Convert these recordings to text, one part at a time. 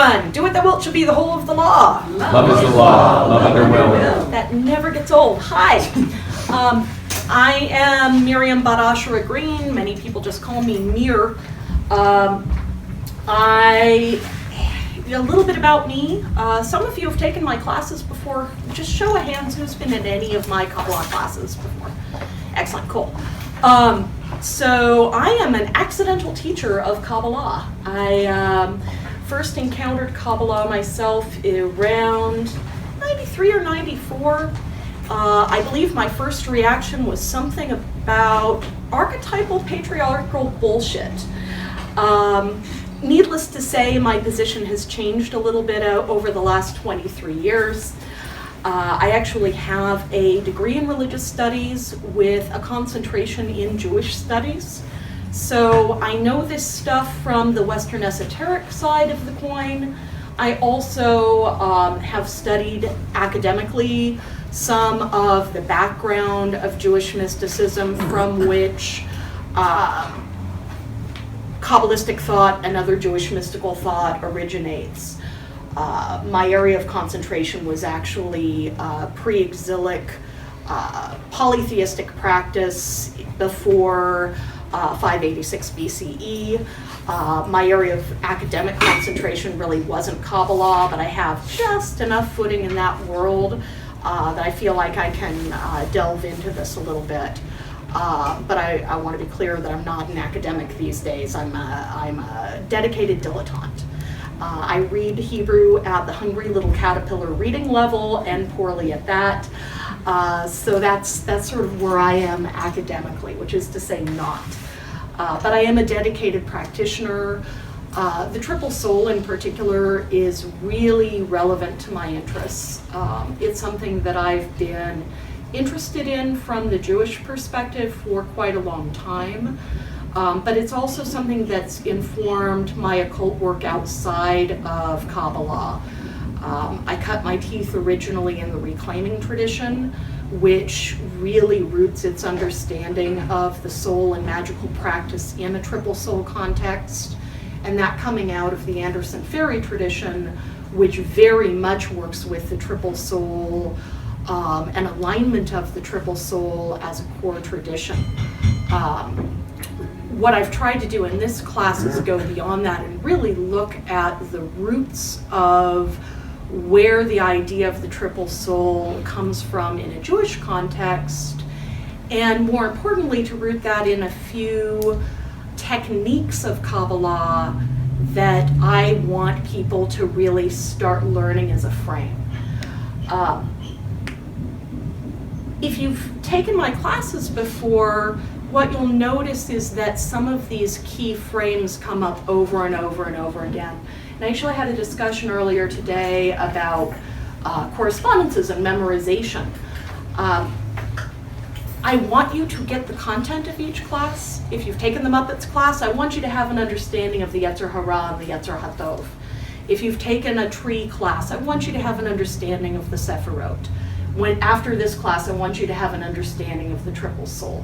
one. Do it that wilt should be the whole of the law. Love is the law. Love under will. That never gets old. Hi. I am Miriam BatAsherah Green. Many people just call me Mir. A little bit about me. Some of you have taken my classes before. Just show of hands who's been in any of my Kabbalah classes before. Excellent, cool. So I am an accidental teacher of Kabbalah. I first encountered Kabbalah myself around 93 or 94. I believe my first reaction was something about archetypal patriarchal bullshit. Needless to say, my position has changed a little bit over the last 23 years. I actually have a degree in religious studies with a concentration in Jewish studies. So I know this stuff from the Western esoteric side of the coin. I also have studied academically some of the background of Jewish mysticism from which Kabbalistic thought and other Jewish mystical thought originates. My area of concentration was actually pre-exilic polytheistic practice before 586 BCE. My area of academic concentration really wasn't Kabbalah, but I have just enough footing in that world that I feel like I can delve into this a little bit. But I want to be clear that I'm not an academic these days. I'm a dedicated dilettante. I read Hebrew at the hungry little caterpillar reading level and poorly at that. So that's sort of where I am academically, which is to say not. But I am a dedicated practitioner. The triple soul in particular is really relevant to my interests. It's something that I've been interested in from the Jewish perspective for quite a long time. But it's also something that's informed my occult work outside of Kabbalah. I cut my teeth originally in the reclaiming tradition, which really roots its understanding of the soul and magical practice in a triple soul context, and that coming out of the Anderson Ferry tradition, which very much works with the triple soul and alignment of the triple soul as a core tradition. What I've tried to do in this class is go beyond that and really look at the roots of where the idea of the triple soul comes from in a Jewish context, and more importantly, to root that in a few techniques of Kabbalah that I want people to really start learning as a frame. If you've taken my classes before, what you'll notice is that some of these key frames come up over and over and over again. And I actually had a discussion earlier today about correspondences and memorization. I want you to get the content of each class. If you've taken the Muppets class, I want you to have an understanding of the Yetzer Hara and the Yetzer HaTov. If you've taken a tree class, I want you to have an understanding of the Sephirot. After this class, I want you to have an understanding of the triple soul.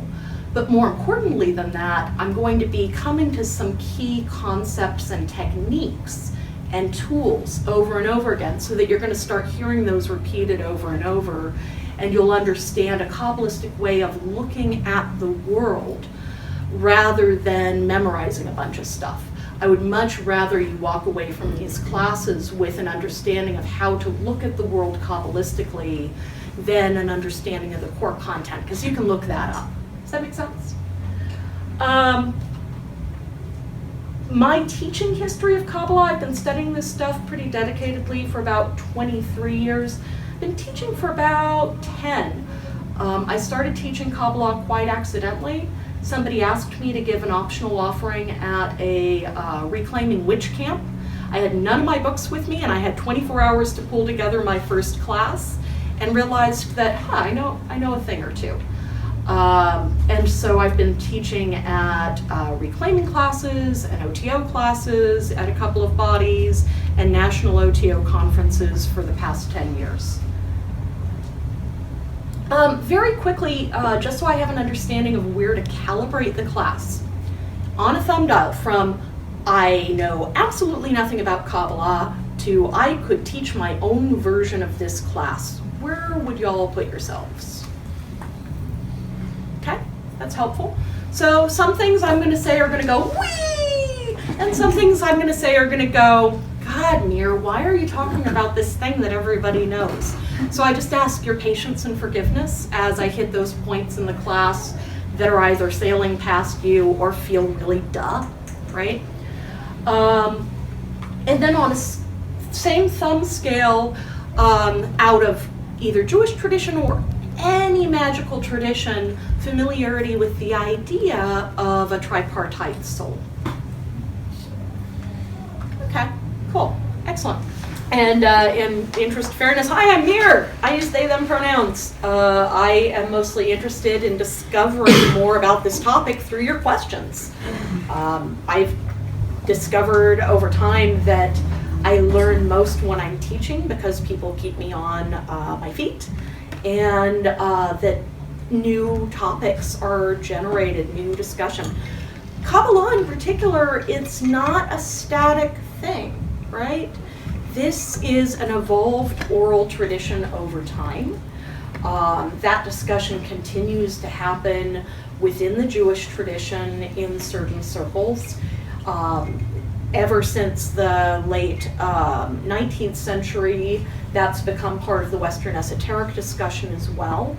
But more importantly than that, I'm going to be coming to some key concepts and techniques and tools over and over again so that you're going to start hearing those repeated over and over, and you'll understand a Kabbalistic way of looking at the world rather than memorizing a bunch of stuff. I would much rather you walk away from these classes with an understanding of how to look at the world Kabbalistically than an understanding of the core content, because you can look that up. Does that make sense? My teaching history of Kabbalah, I've been studying this stuff pretty dedicatedly for about 23 years. I've been teaching for about 10. I started teaching Kabbalah quite accidentally. Somebody asked me to give an optional offering at a reclaiming witch camp. I had none of my books with me, and I had 24 hours to pull together my first class, and realized that, I know a thing or two. And so I've been teaching at reclaiming classes and O.T.O classes at a couple of bodies and national O.T.O conferences for the past 10 years. Very quickly, just so I have an understanding of where to calibrate the class. On a thumb dial from I know absolutely nothing about Kabbalah to, I could teach my own version of this class, where would y'all put yourselves? Okay, that's helpful. So some things I'm going to say are going to go, wee! And some things I'm going to say are going to go, God, Mir, why are you talking about this thing that everybody knows? So I just ask your patience and forgiveness as I hit those points in the class that are either sailing past you or feel really duh, right? And then on a same thumb scale, out of either Jewish tradition or any magical tradition, familiarity with the idea of a tripartite soul. Okay, cool, excellent. And in interest of fairness, hi, I'm Mir. I use they, them pronouns. I am mostly interested in discovering more about this topic through your questions. I've discovered over time that I learn most when I'm teaching because people keep me on my feet, and that new topics are generated, new discussion. Kabbalah in particular, it's not a static thing, right? This is an evolved oral tradition over time. That discussion continues to happen within the Jewish tradition in certain circles. Ever since the late 19th century, that's become part of the Western esoteric discussion as well.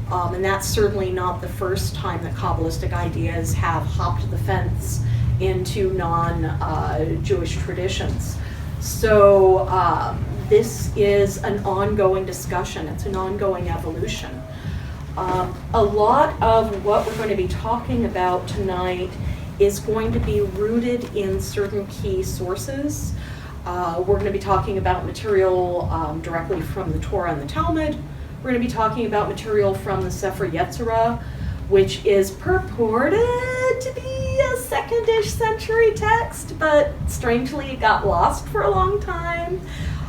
And that's certainly not the first time that Kabbalistic ideas have hopped the fence into non-Jewish traditions. So this is an ongoing discussion. It's an ongoing evolution. A lot of what we're going to be talking about tonight is going to be rooted in certain key sources. We're going to be talking about material directly from the Torah and the Talmud. We're going to be talking about material from the Sefer Yetzirah, which is purported to be a second-ish century text, but strangely it got lost for a long time,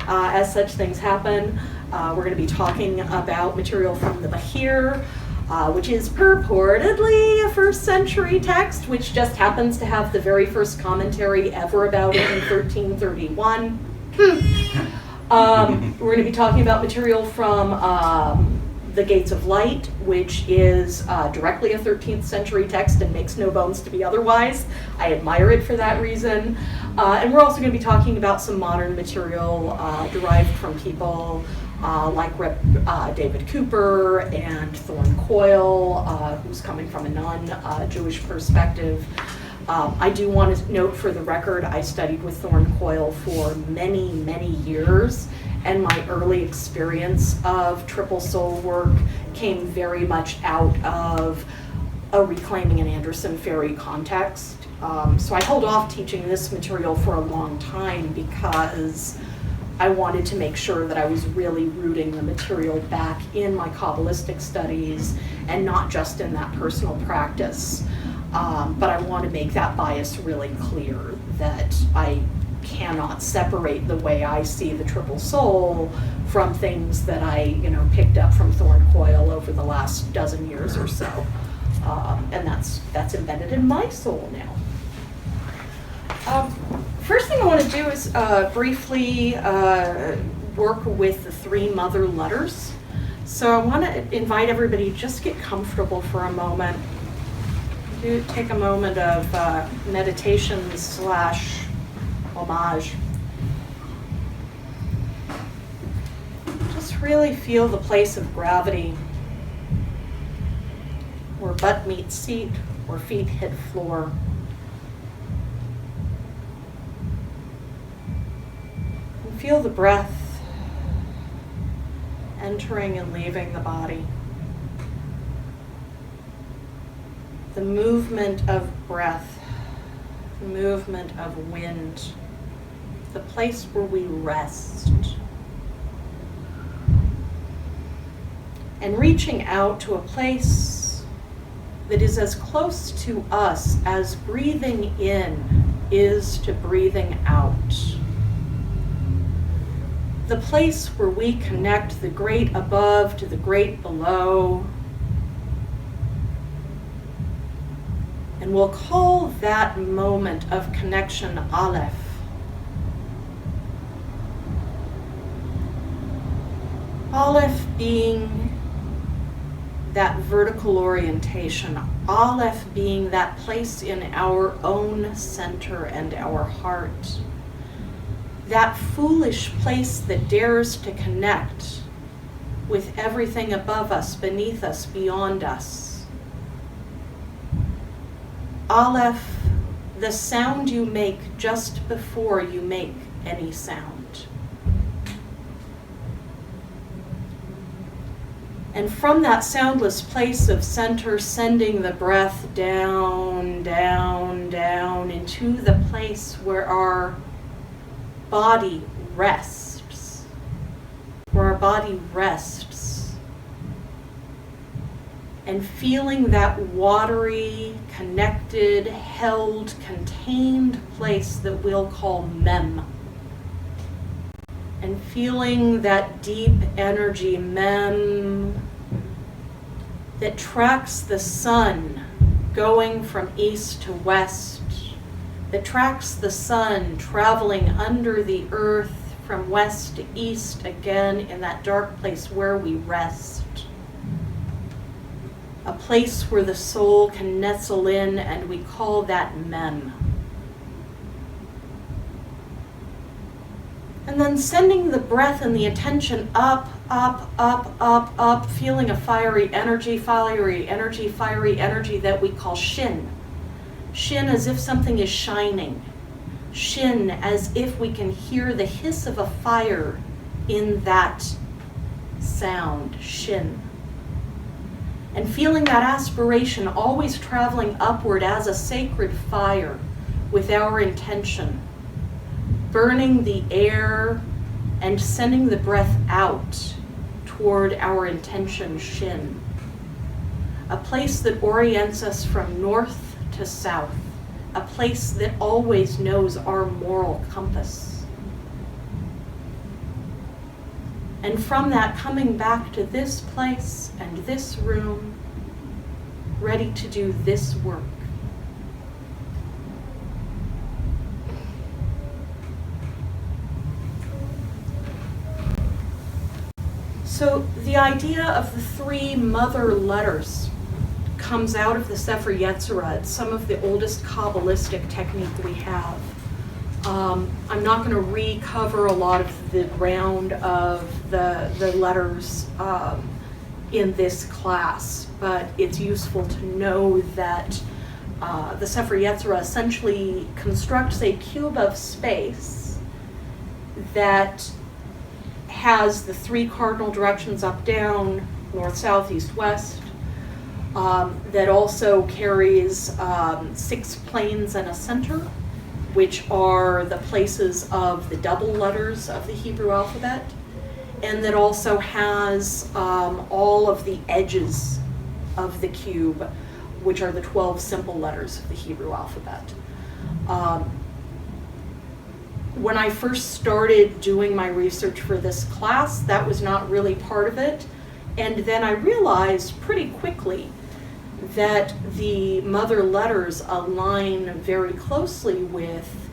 as such things happen. We're going to be talking about material from the Bahir, which is purportedly a first century text, which just happens to have the very first commentary ever about it in 1331. We're going to be talking about material from the Gates of Light, which is directly a 13th century text and makes no bones to be otherwise. I admire it for that reason. And we're also going to be talking about some modern material derived from people like David Cooper and Thorne Coyle, who's coming from a non-Jewish perspective. I do want to note for the record, I studied with Thorne Coyle for many, many years, and my early experience of triple soul work came very much out of a reclaiming an Anderson Ferry context. So I held off teaching this material for a long time because I wanted to make sure that I was really rooting the material back in my Kabbalistic studies and not just in that personal practice. But I want to make that bias really clear, that I cannot separate the way I see the triple soul from things that I, picked up from Thorne Coyle over the last dozen years or so. And that's embedded in my soul now. First thing I want to do is briefly work with the three mother letters. So I want to invite everybody to just get comfortable for a moment. Do take a moment of meditation / homage. Just really feel the place of gravity, where butt meets seat or feet hit floor. And feel the breath entering and leaving the body. The movement of breath, the movement of wind, the place where we rest. And reaching out to a place that is as close to us as breathing in is to breathing out. The place where we connect the great above to the great below. And we'll call that moment of connection Aleph. Aleph being that vertical orientation, Aleph being that place in our own center and our heart, that foolish place that dares to connect with everything above us, beneath us, beyond us. Aleph, the sound you make just before you make any sound. And from that soundless place of center, sending the breath down, down, down into the place where our body rests, and feeling that watery, connected, held, contained place that we'll call Mem. And feeling that deep energy, Mem, that tracks the sun going from east to west, that tracks the sun traveling under the earth from west to east again in that dark place where we rest. A place where the soul can nestle in, and we call that Mem. And then sending the breath and the attention up, up, up, up, up, feeling a fiery energy that we call Shin. Shin as if something is shining. Shin as if we can hear the hiss of a fire in that sound, Shin. And feeling that aspiration always traveling upward as a sacred fire with our intention, burning the air and sending the breath out toward our intention, Shin. A place that orients us from north to south, a place that always knows our moral compass. And from that, coming back to this place and this room, ready to do this work. So the idea of the three mother letters comes out of the Sefer Yetzirah. It's some of the oldest Kabbalistic technique we have. I'm not going to recover a lot of the ground of the letters in this class, but it's useful to know that the Sefer Yetzirah essentially constructs a cube of space that has the three cardinal directions up, down, north, south, east, west, that also carries 6 planes and a center, which are the places of the double letters of the Hebrew alphabet, and that also has all of the edges of the cube, which are the 12 simple letters of the Hebrew alphabet. When I first started doing my research for this class, that was not really part of it. And then I realized pretty quickly that the mother letters align very closely with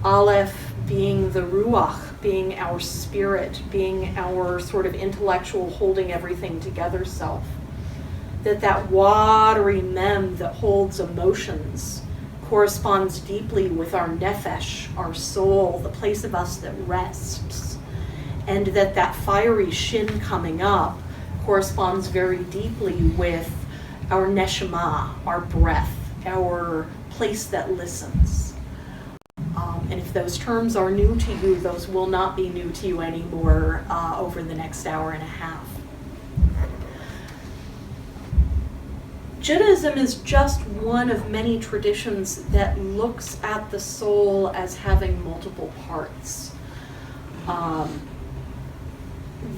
Aleph being the Ruach, being our spirit, being our sort of intellectual holding everything together self. That watery Mem that holds emotions corresponds deeply with our Nephesh, our soul, the place of us that rests. And that fiery Shin coming up corresponds very deeply with our Neshamah, our breath, our place that listens. And if those terms are new to you, those will not be new to you anymore over the next hour and a half. Judaism is just one of many traditions that looks at the soul as having multiple parts.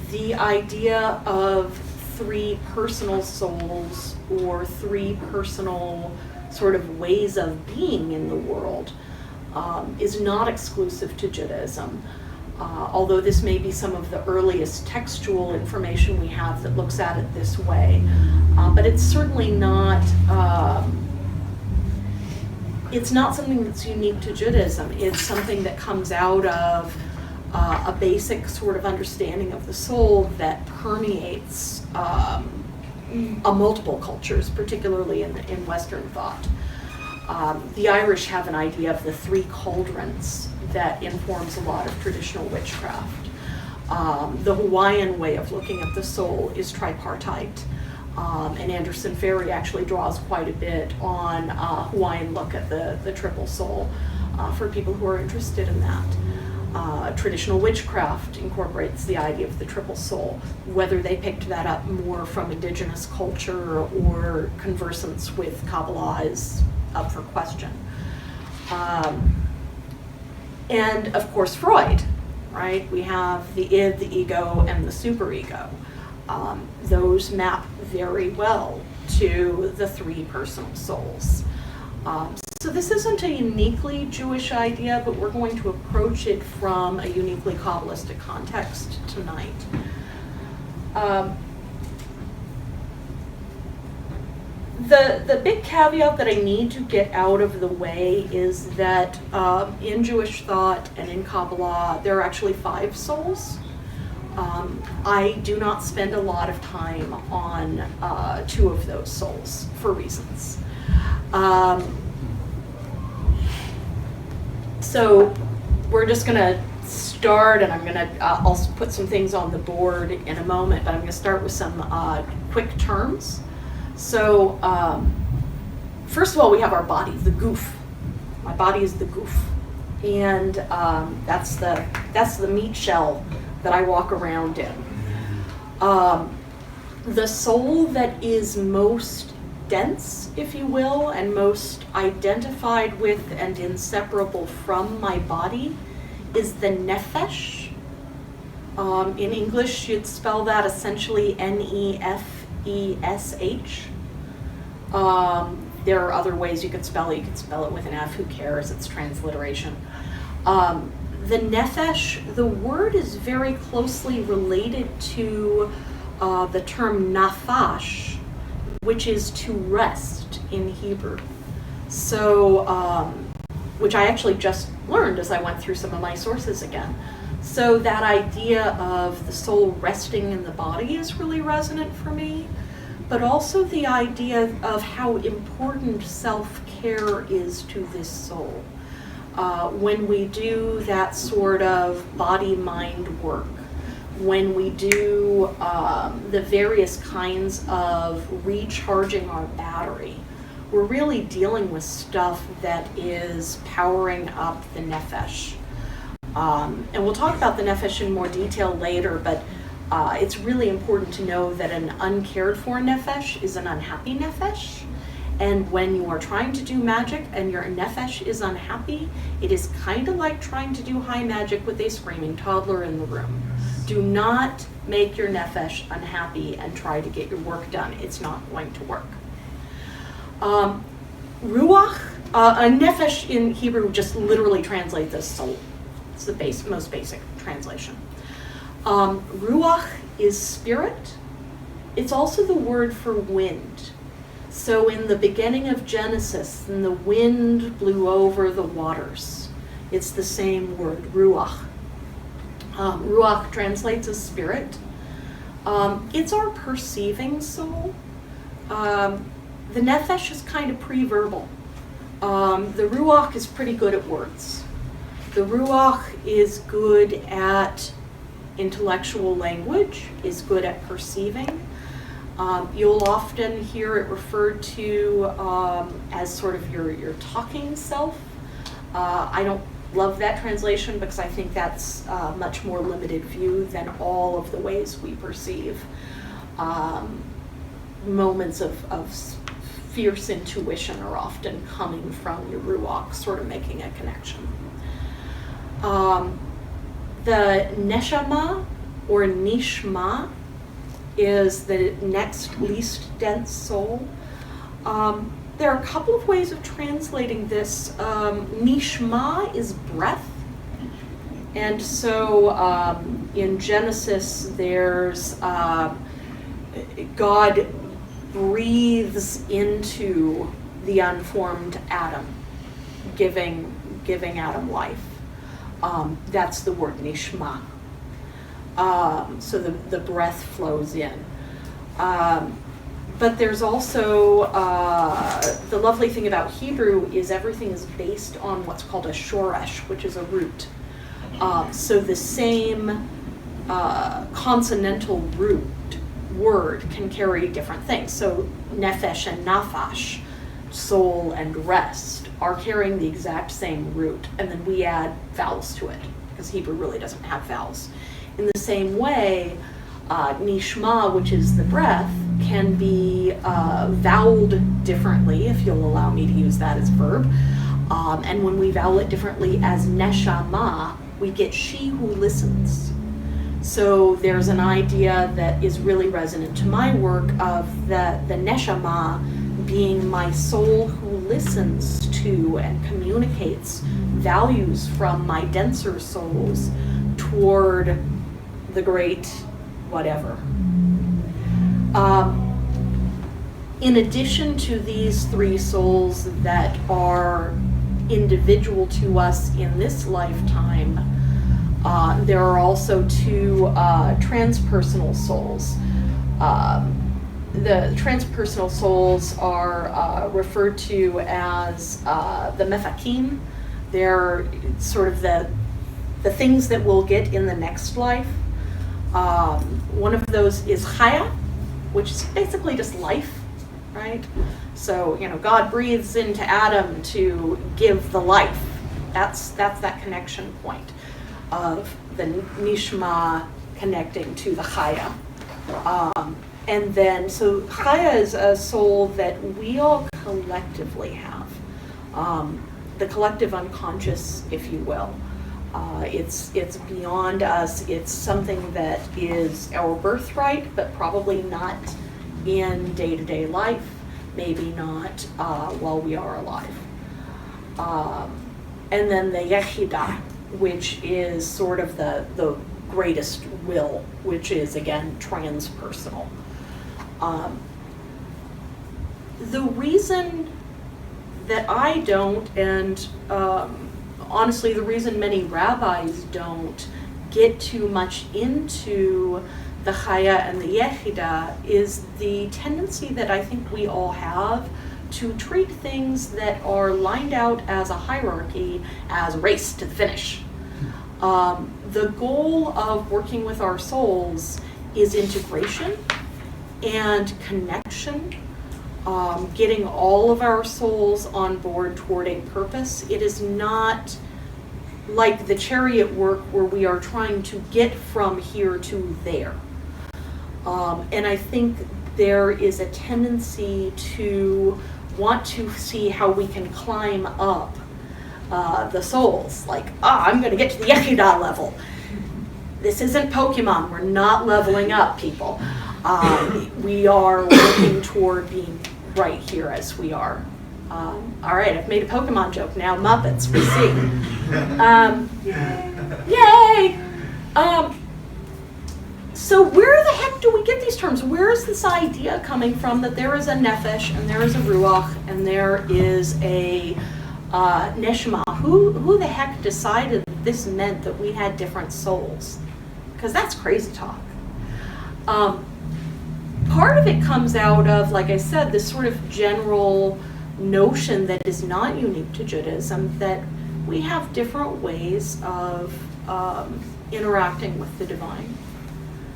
The idea of 3 personal souls or 3 personal sort of ways of being in the world is not exclusive to Judaism. Although this may be some of the earliest textual information we have that looks at it this way. But it's certainly not, it's not something that's unique to Judaism. It's something that comes out of a basic sort of understanding of the soul that permeates multiple cultures, particularly in Western thought. The Irish have an idea of the three cauldrons that informs a lot of traditional witchcraft. The Hawaiian way of looking at the soul is tripartite. And Anderson Ferry actually draws quite a bit on Hawaiian look at the triple soul for people who are interested in that. Traditional witchcraft incorporates the idea of the triple soul. Whether they picked that up more from indigenous culture or conversance with Kabbalah is up for question. And of course Freud, right? We have the id, the ego, and the superego. Those map very well to the three personal souls. So this isn't a uniquely Jewish idea, but we're going to approach it from a uniquely Kabbalistic context tonight. The big caveat that I need to get out of the way is that in Jewish thought and in Kabbalah, there are actually 5 souls. I do not spend a lot of time on 2 of those souls for reasons. So we're just going to start, and I'm going to, I'll put some things on the board in a moment, but I'm going to start with some quick terms. So first of all, we have our body, the goof. My body is the goof. And that's the meat shell that I walk around in. The soul that is most dense, if you will, and most identified with and inseparable from my body is the Nephesh. In English, you'd spell that essentially N-E-F-E-S-H. There are other ways you could spell it. You could spell it with an F, who cares? It's transliteration. The Nephesh, the word is very closely related to the term nafash, which is to rest in Hebrew. So, which I actually just learned as I went through some of my sources again. So that idea of the soul resting in the body is really resonant for me, but also the idea of how important self-care is to this soul. When we do that sort of body-mind work, when we do the various kinds of recharging our battery, we're really dealing with stuff that is powering up the Nephesh. And we'll talk about the Nephesh in more detail later, but it's really important to know that an uncared for Nephesh is an unhappy Nephesh. And when you are trying to do magic and your Nephesh is unhappy, it is kind of like trying to do high magic with a screaming toddler in the room. Do not make your Nephesh unhappy and try to get your work done. It's not going to work. Ruach, a Nephesh in Hebrew just literally translates as soul. It's the most basic translation. Ruach is spirit. It's also the word for wind. So in the beginning of Genesis, and the wind blew over the waters. It's the same word, ruach. Ruach translates as spirit. It's our perceiving soul. The Nephesh is kind of pre-verbal. The Ruach is pretty good at words. The Ruach is good at intellectual language, is good at perceiving. You'll often hear it referred to as sort of your talking self. I don't love that translation because I think that's a much more limited view than all of the ways we perceive moments of fierce intuition are often coming from your Ruach, sort of making a connection. The Neshamah or Nishma is the next least dense soul. There are a couple of ways of translating this. Nishma is breath. And so in Genesis, there's God breathes into the unformed Adam, giving Adam life. That's the word Neshamah. So the breath flows in. But there's also, the lovely thing about Hebrew is everything is based on what's called a shoresh, which is a root. So the same consonantal root word can carry different things. So Nephesh and Nafash, soul and rest, are carrying the exact same root, and then we add vowels to it, because Hebrew really doesn't have vowels. In the same way, Neshamah, which is the breath, can be voweled differently, if you'll allow me to use that as a verb. And when we vowel it differently as Neshamah, we get she who listens. So there's an idea that is really resonant to my work of the Neshamah being my soul who listens to and communicates values from my denser souls toward the great whatever. In addition to these three souls that are individual to us in this lifetime, there are also two transpersonal souls. The transpersonal souls are referred to as the mefakim. They're sort of the things that we'll get in the next life. One of those is chaya, which is basically just life, right? So, God breathes into Adam to give the life. That's that connection point of the Nishma connecting to the chaya. And then, so chaya is a soul that we all collectively have. The collective unconscious, if you will. It's beyond us. It's something that is our birthright, but probably not in day-to-day life, maybe not while we are alive. And then the yechida, which is sort of the greatest will, which is, again, transpersonal. The reason that I don't, and honestly, the reason many rabbis don't get too much into the chaya and the yechida is the tendency that I think we all have to treat things that are lined out as a hierarchy as race to the finish. The goal of working with our souls is integration and connection, getting all of our souls on board toward a purpose. It is not like the chariot work where we are trying to get from here to there. And I think there is a tendency to want to see how we can climb up the souls. Like, I'm going to get to the Yechida level. This isn't Pokemon. We're not leveling up, people. We are working toward being right here as we are. All right, I've made a Pokemon joke now. Muppets, we see. Yay! So where the heck do we get these terms? Where is this idea coming from that there is a Nephesh and there is a Ruach and there is a Neshamah? Who the heck decided that this meant that we had different souls? Because that's crazy talk. Part of it comes out of, like I said, this sort of general notion that is not unique to Judaism, that we have different ways of interacting with the divine.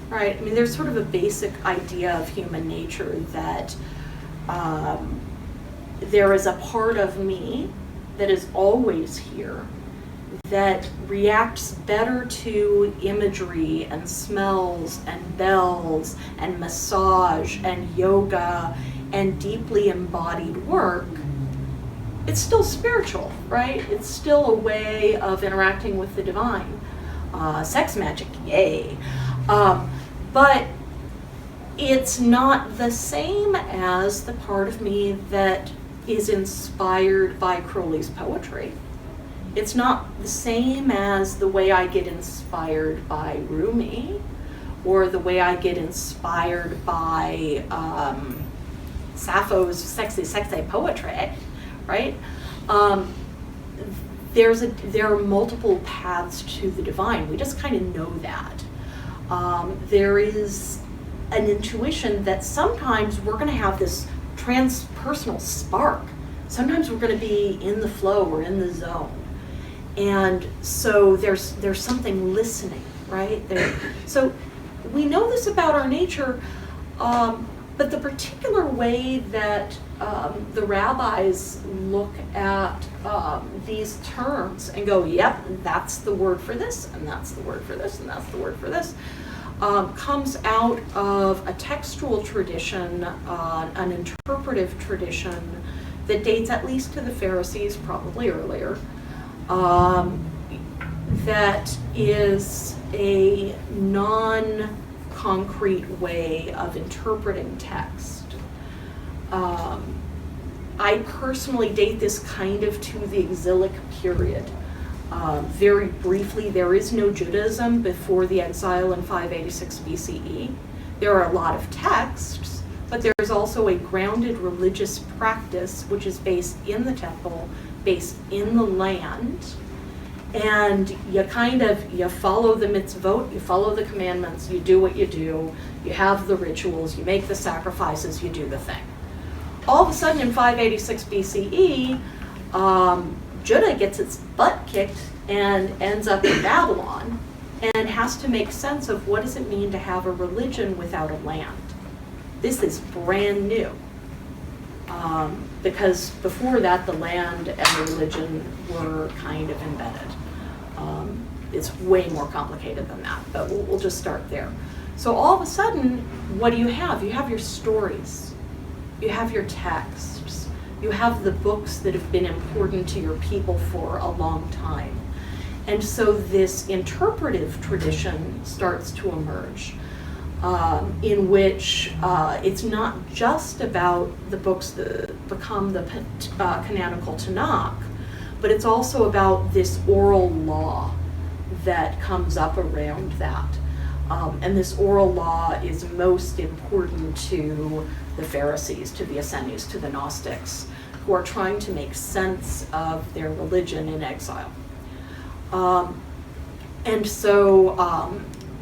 Right? I mean, there's sort of a basic idea of human nature that there is a part of me that is always here that reacts better to imagery and smells and bells and massage and yoga and deeply embodied work. It's still spiritual, right? It's still a way of interacting with the divine. Sex magic, yay. But it's not the same as the part of me that is inspired by Crowley's poetry. It's not the same as the way I get inspired by Rumi, or the way I get inspired by Sappho's sexy poetry, right? there are multiple paths to the divine. We just kind of know that. There is an intuition that sometimes we're going to have this transpersonal spark. Sometimes we're going to be in the flow or in the zone. And so there's something listening, right? So we know this about our nature, but the particular way that the rabbis look at these terms and go, yep, that's the word for this, and that's the word for this, and that's the word for this, comes out of a textual tradition, an interpretive tradition that dates at least to the Pharisees, probably earlier, that is a non-concrete way of interpreting text. I personally date this kind of to the exilic period. Very briefly, there is no Judaism before the exile in 586 BCE. There are a lot of texts, but there's also a grounded religious practice which is based in the temple, based in the land, and you follow the mitzvot, you follow the commandments, you do what you do, you have the rituals, you make the sacrifices, you do the thing. All of a sudden in 586 BCE, Judah gets its butt kicked and ends up in Babylon and has to make sense of what does it mean to have a religion without a land. This is brand new. Because before that, the land and the religion were kind of embedded. It's way more complicated than that, but we'll just start there. So all of a sudden, what do you have? You have your stories. You have your texts. You have the books that have been important to your people for a long time. And so this interpretive tradition starts to emerge, in which it's not just about the books that become the canonical Tanakh, but it's also about this oral law that comes up around that. And this oral law is most important to the Pharisees, to the Essenes, to the Gnostics, who are trying to make sense of their religion in exile. And so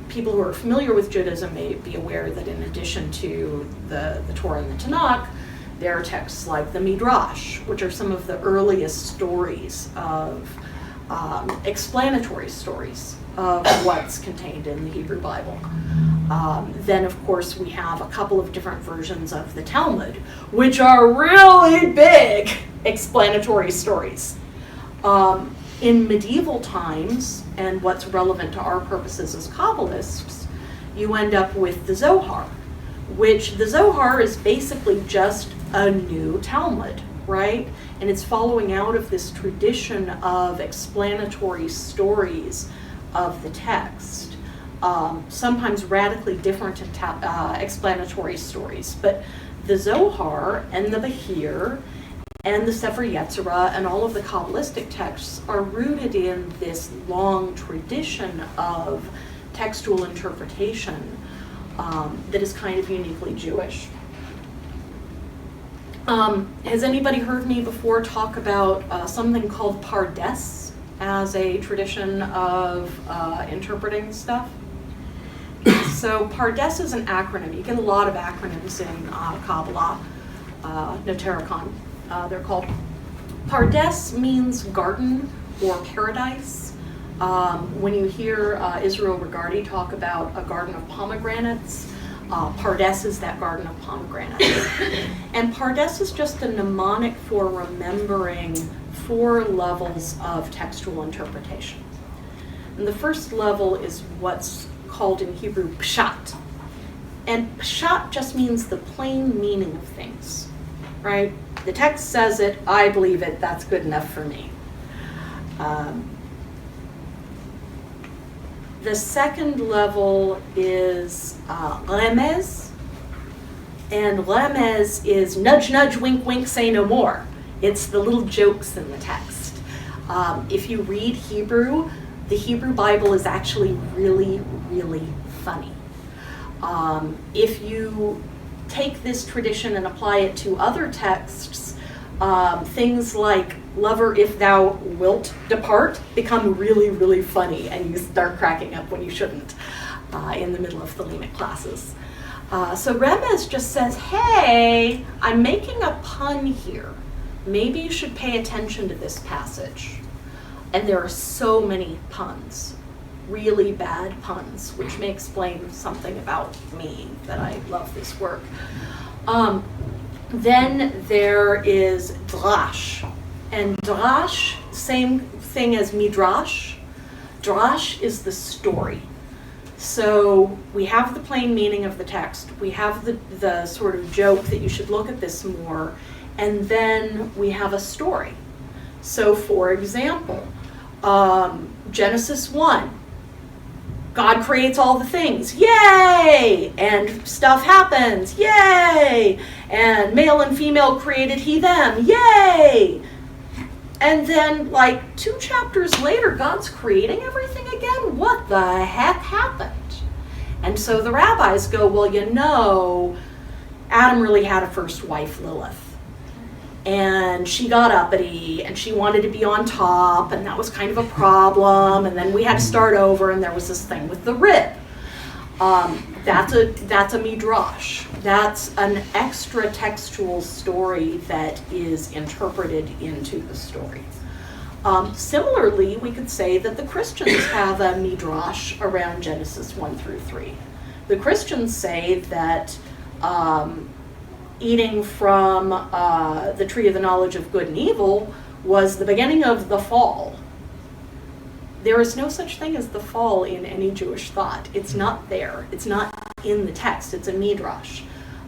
people who are familiar with Judaism may be aware that in addition to the Torah and the Tanakh, there are texts like the Midrash, which are some of the earliest stories of explanatory stories of what's contained in the Hebrew Bible. Then, of course, we have a couple of different versions of the Talmud, which are really big explanatory stories. In medieval times, and what's relevant to our purposes as Kabbalists, you end up with the Zohar, which the Zohar is basically just a new Talmud, right? And it's following out of this tradition of explanatory stories of the text, sometimes radically different explanatory stories. But the Zohar and the Bahir and the Sefer Yetzirah and all of the Kabbalistic texts are rooted in this long tradition of textual interpretation that is kind of uniquely Jewish. Has anybody heard me before talk about something called Pardes as a tradition of interpreting stuff? So Pardes is an acronym. You get a lot of acronyms in Kabbalah, Notaricon, they're called. Pardes means garden or paradise. When you hear Israel Regardie talk about a garden of pomegranates, Pardes is that garden of pomegranates. And Pardes is just a mnemonic for remembering 4 levels of textual interpretation. And the first level is what's called in Hebrew pshat. And pshat just means the plain meaning of things, right? The text says it, I believe it, that's good enough for me. The second level is remez, and remez is nudge, nudge, wink, wink, say no more. It's the little jokes in the text. If you read Hebrew, the Hebrew Bible is actually really, really funny. If you take this tradition and apply it to other texts, things like lover, if thou wilt depart, become really, really funny, and you start cracking up when you shouldn't in the middle of thelemic classes. So Remez just says, hey, I'm making a pun here. Maybe you should pay attention to this passage. And there are so many puns, really bad puns, which may explain something about me, that I love this work. Then there is drash. And drash, same thing as midrash. Drash is the story. So we have the plain meaning of the text. We have the sort of joke that you should look at this more. And then we have a story. So for example, Genesis 1. God creates all the things, yay! And stuff happens, yay! And male and female created he, them, yay! And then, like, 2 chapters later, God's creating everything again? What the heck happened? And so the rabbis go, well, you know, Adam really had a first wife, Lilith. And she got uppity, and she wanted to be on top, and that was kind of a problem, and then we had to start over, and there was this thing with the rib. That's a midrash. That's an extra textual story that is interpreted into the story. Similarly, we could say that the Christians have a midrash around Genesis 1 through 3. The Christians say that eating from the tree of the knowledge of good and evil was the beginning of the fall. There is no such thing as the fall in any Jewish thought. It's not there. It's not in the text. It's a midrash.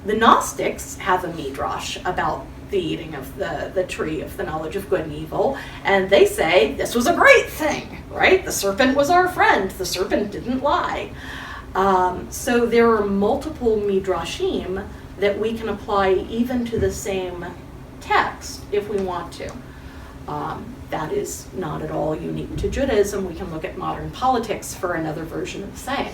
The Gnostics have a midrash about the eating of the tree of the knowledge of good and evil, and they say this was a great thing, right? The serpent was our friend. The serpent didn't lie. So there are multiple midrashim that we can apply even to the same text if we want to. That is not at all unique to Judaism. We can look at modern politics for another version of the same.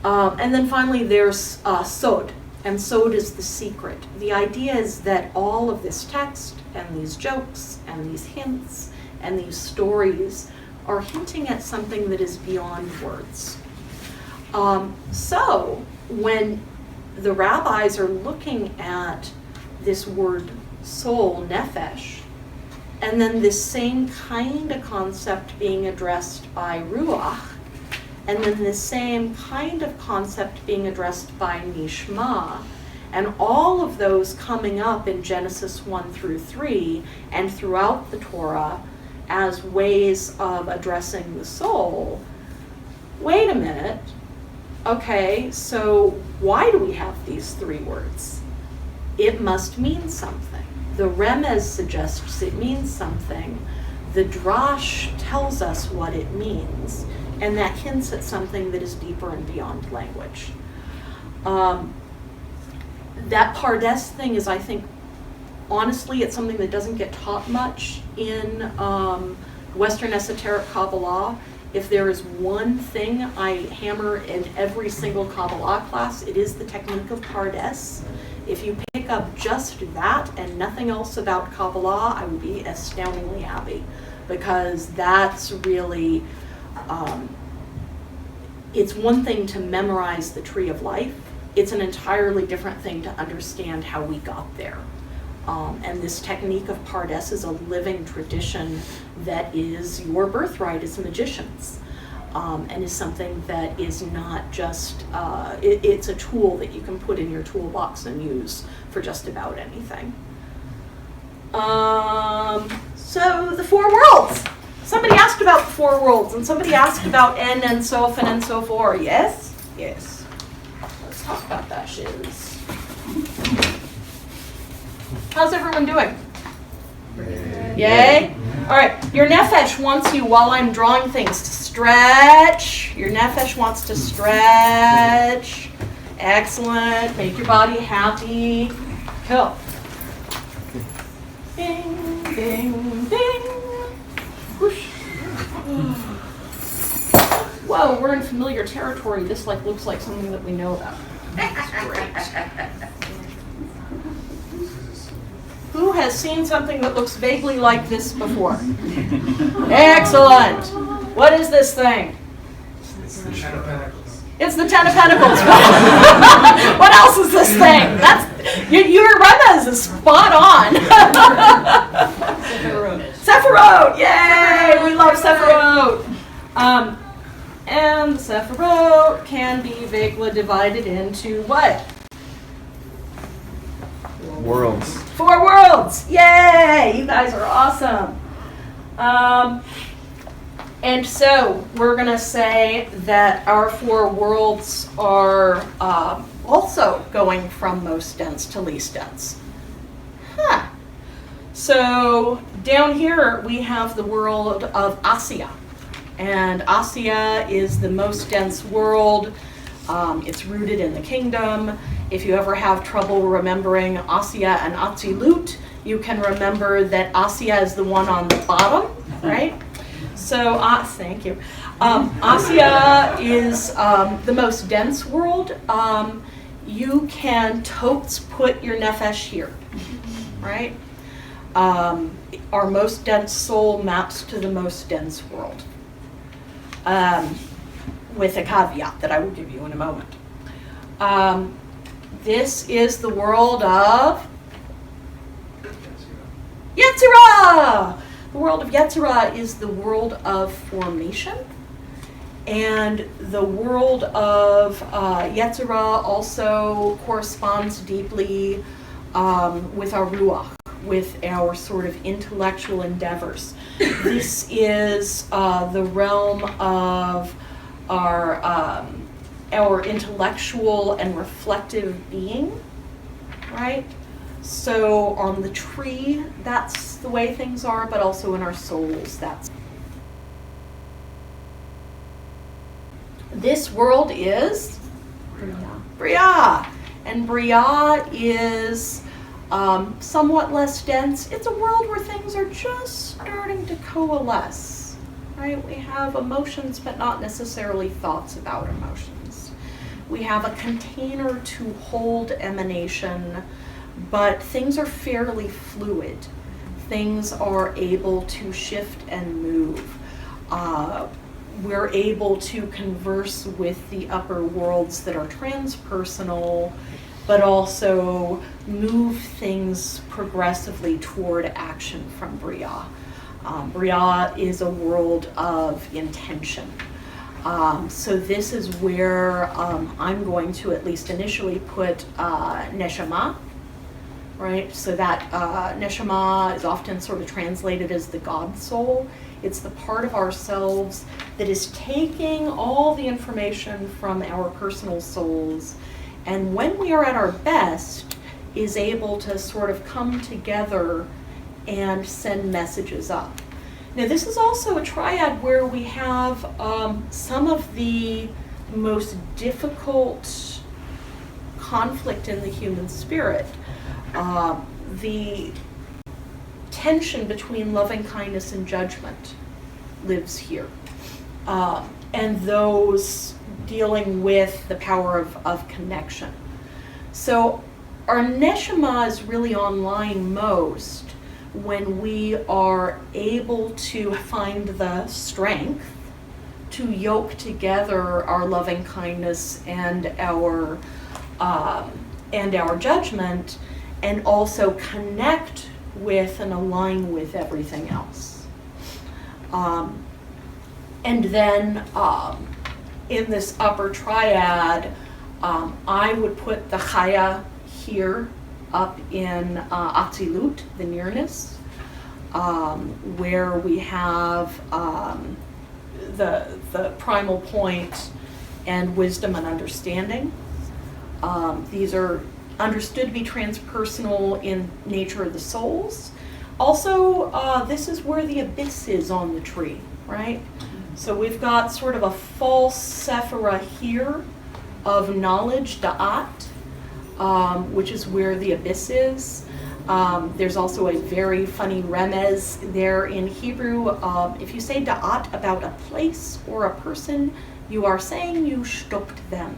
And then finally there's sod, and sod is the secret. The idea is that all of this text and these jokes and these hints and these stories are hinting at something that is beyond words. So when the rabbis are looking at this word soul, nephesh, and then this same kind of concept being addressed by Ruach, and then the same kind of concept being addressed by Neshamah, and all of those coming up in Genesis 1 through 3 and throughout the Torah as ways of addressing the soul. Wait a minute. Okay, so why do we have these 3 words? It must mean something. The Remez suggests it means something. The Drash tells us what it means, and that hints at something that is deeper and beyond language. That Pardes thing is, I think, honestly, it's something that doesn't get taught much in Western esoteric Kabbalah. If there is one thing I hammer in every single Kabbalah class, it is the technique of Pardes. If you pick up just that and nothing else about Kabbalah, I would be astoundingly happy, because that's really, it's one thing to memorize the tree of life. It's an entirely different thing to understand how we got there. And this technique of Pardes is a living tradition that is your birthright as magicians, and is something that is not just, it's a tool that you can put in your toolbox and use for just about anything. So the 4 worlds. Somebody asked about the 4 worlds, and somebody asked about En and Sof and En Sofor. Yes? Yes. Let's talk about that shiz. How's everyone doing? Yay? All right, your Nephesh wants you, while I'm drawing things, to stretch. Your Nephesh wants to stretch. Excellent. Make your body happy. Cool. Bing, bing, bing. Whoosh. Whoa, we're in familiar territory. This looks like something that we know about. That's great. Who has seen something that looks vaguely like this before? Excellent. What is this thing? It's the Ten of Pentacles. It's the Ten of Pentacles. What else is this thing? Your Remez is spot on. Sephiroth. Yay! We love Sephiroth. And Sephiroth can be vaguely divided into what? Worlds. 4 worlds. Yay! You guys are awesome. And so we're going to say that our 4 worlds are also going from most dense to least dense. Huh. So down here we have the world of Asya. And Asya is the most dense world. It's rooted in the kingdom. If you ever have trouble remembering Asya and Atzilut, you can remember that Asya is the one on the bottom, right? So, thank you. Asya is the most dense world. You can totes put your Nephesh here, right? Our most dense soul maps to the most dense world, with a caveat that I will give you in a moment. This is the world of Yetzirah. The world of Yetzirah is the world of formation, and the world of Yetzirah also corresponds deeply with our Ruach, with our sort of intellectual endeavors. This is the realm of our intellectual and reflective being, right? So on the tree, that's the way things are, but also in our souls, that's. This world is Bria. And Bria is somewhat less dense. It's a world where things are just starting to coalesce, right? We have emotions, but not necessarily thoughts about emotions. We have a container to hold emanation, but things are fairly fluid. Things are able to shift and move. We're able to converse with the upper worlds that are transpersonal, but also move things progressively toward action from Bria. Bria is a world of intention. So this is where I'm going to at least initially put Neshamah, right? So that Neshamah is often sort of translated as the God soul. It's the part of ourselves that is taking all the information from our personal souls, and when we are at our best, is able to sort of come together and send messages up. Now, this is also a triad where we have some of the most difficult conflict in the human spirit. The tension between loving kindness and judgment lives here. And those dealing with the power of connection. So our Neshamah is really online most when we are able to find the strength to yoke together our loving kindness and our judgment, and also connect with and align with everything else. And then in this upper triad, I would put the Chaya here up in Atzilut, the nearness, where we have the primal point and wisdom and understanding. These are understood to be transpersonal in nature of the souls. Also, this is where the abyss is on the tree, right? So we've got sort of a false sephira here of knowledge, da'at, which is where the abyss is. There's also a very funny remez there in Hebrew. If you say da'at about a place or a person, you are saying you shtoked them,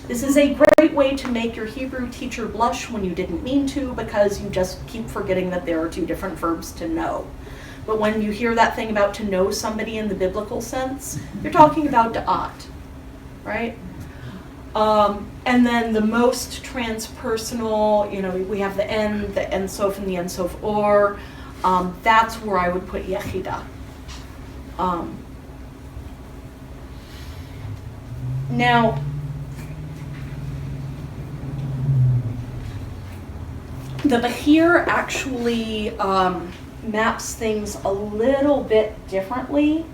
This is a great way to make your Hebrew teacher blush when you didn't mean to, because you just keep forgetting that there are two different verbs to know. But when you hear that thing about to know somebody in the biblical sense, you're talking about da'at, right? And then the most transpersonal, we have the En Sof and the En Sof Or. That's where I would put Yechida. Now, the Bahir actually maps things a little bit differently.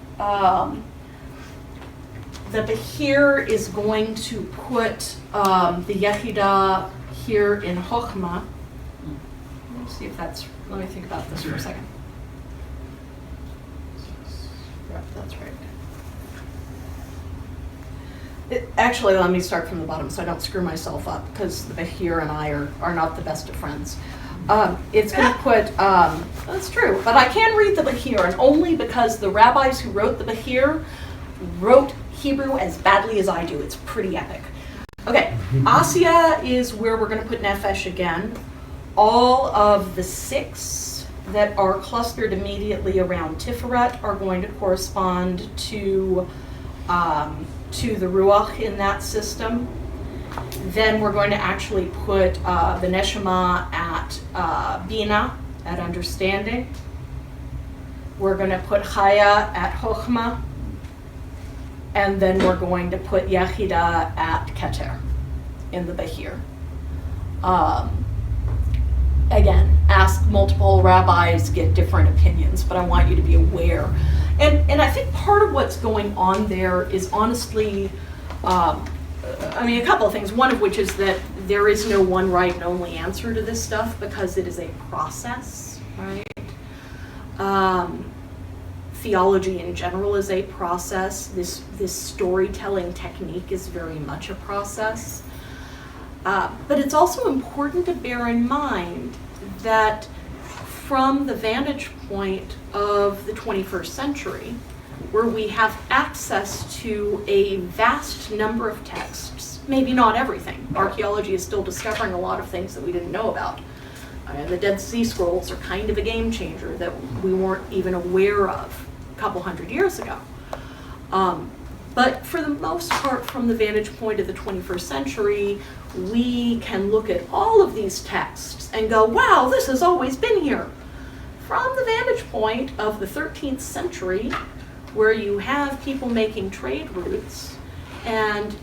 The Bahir is going to put the Yechida here in Chokhmah. Let's see if let me think about this for a second. Yep, that's right. Actually, let me start from the bottom so I don't screw myself up, because the Bahir and I are not the best of friends. It's going to put, that's true, but I can read the Bahir, and only because the rabbis who wrote the Bahir wrote Hebrew as badly as I do. It's pretty epic. Okay, Asya is where we're going to put Nephesh again. All of the 6 that are clustered immediately around Tiferet are going to correspond to the Ruach in that system. Then we're going to actually put the Neshamah at Bina, at understanding. We're going to put Chaya at Chokhmah. And then we're going to put Yechida at Keter in the Bahir. Again, ask multiple rabbis, get different opinions, but I want you to be aware. And I think part of what's going on there is honestly, a couple of things. One of which is that there is no one right and only answer to this stuff, because it is a process, right? Theology in general is a process. This storytelling technique is very much a process. But it's also important to bear in mind that from the vantage point of the 21st century, where we have access to a vast number of texts, maybe not everything. Archaeology is still discovering a lot of things that we didn't know about. The Dead Sea Scrolls are kind of a game changer that we weren't even aware of a couple hundred years ago. But for the most part, from the vantage point of the 21st century, we can look at all of these texts and go, wow, this has always been here. From the vantage point of the 13th century, where you have people making trade routes, and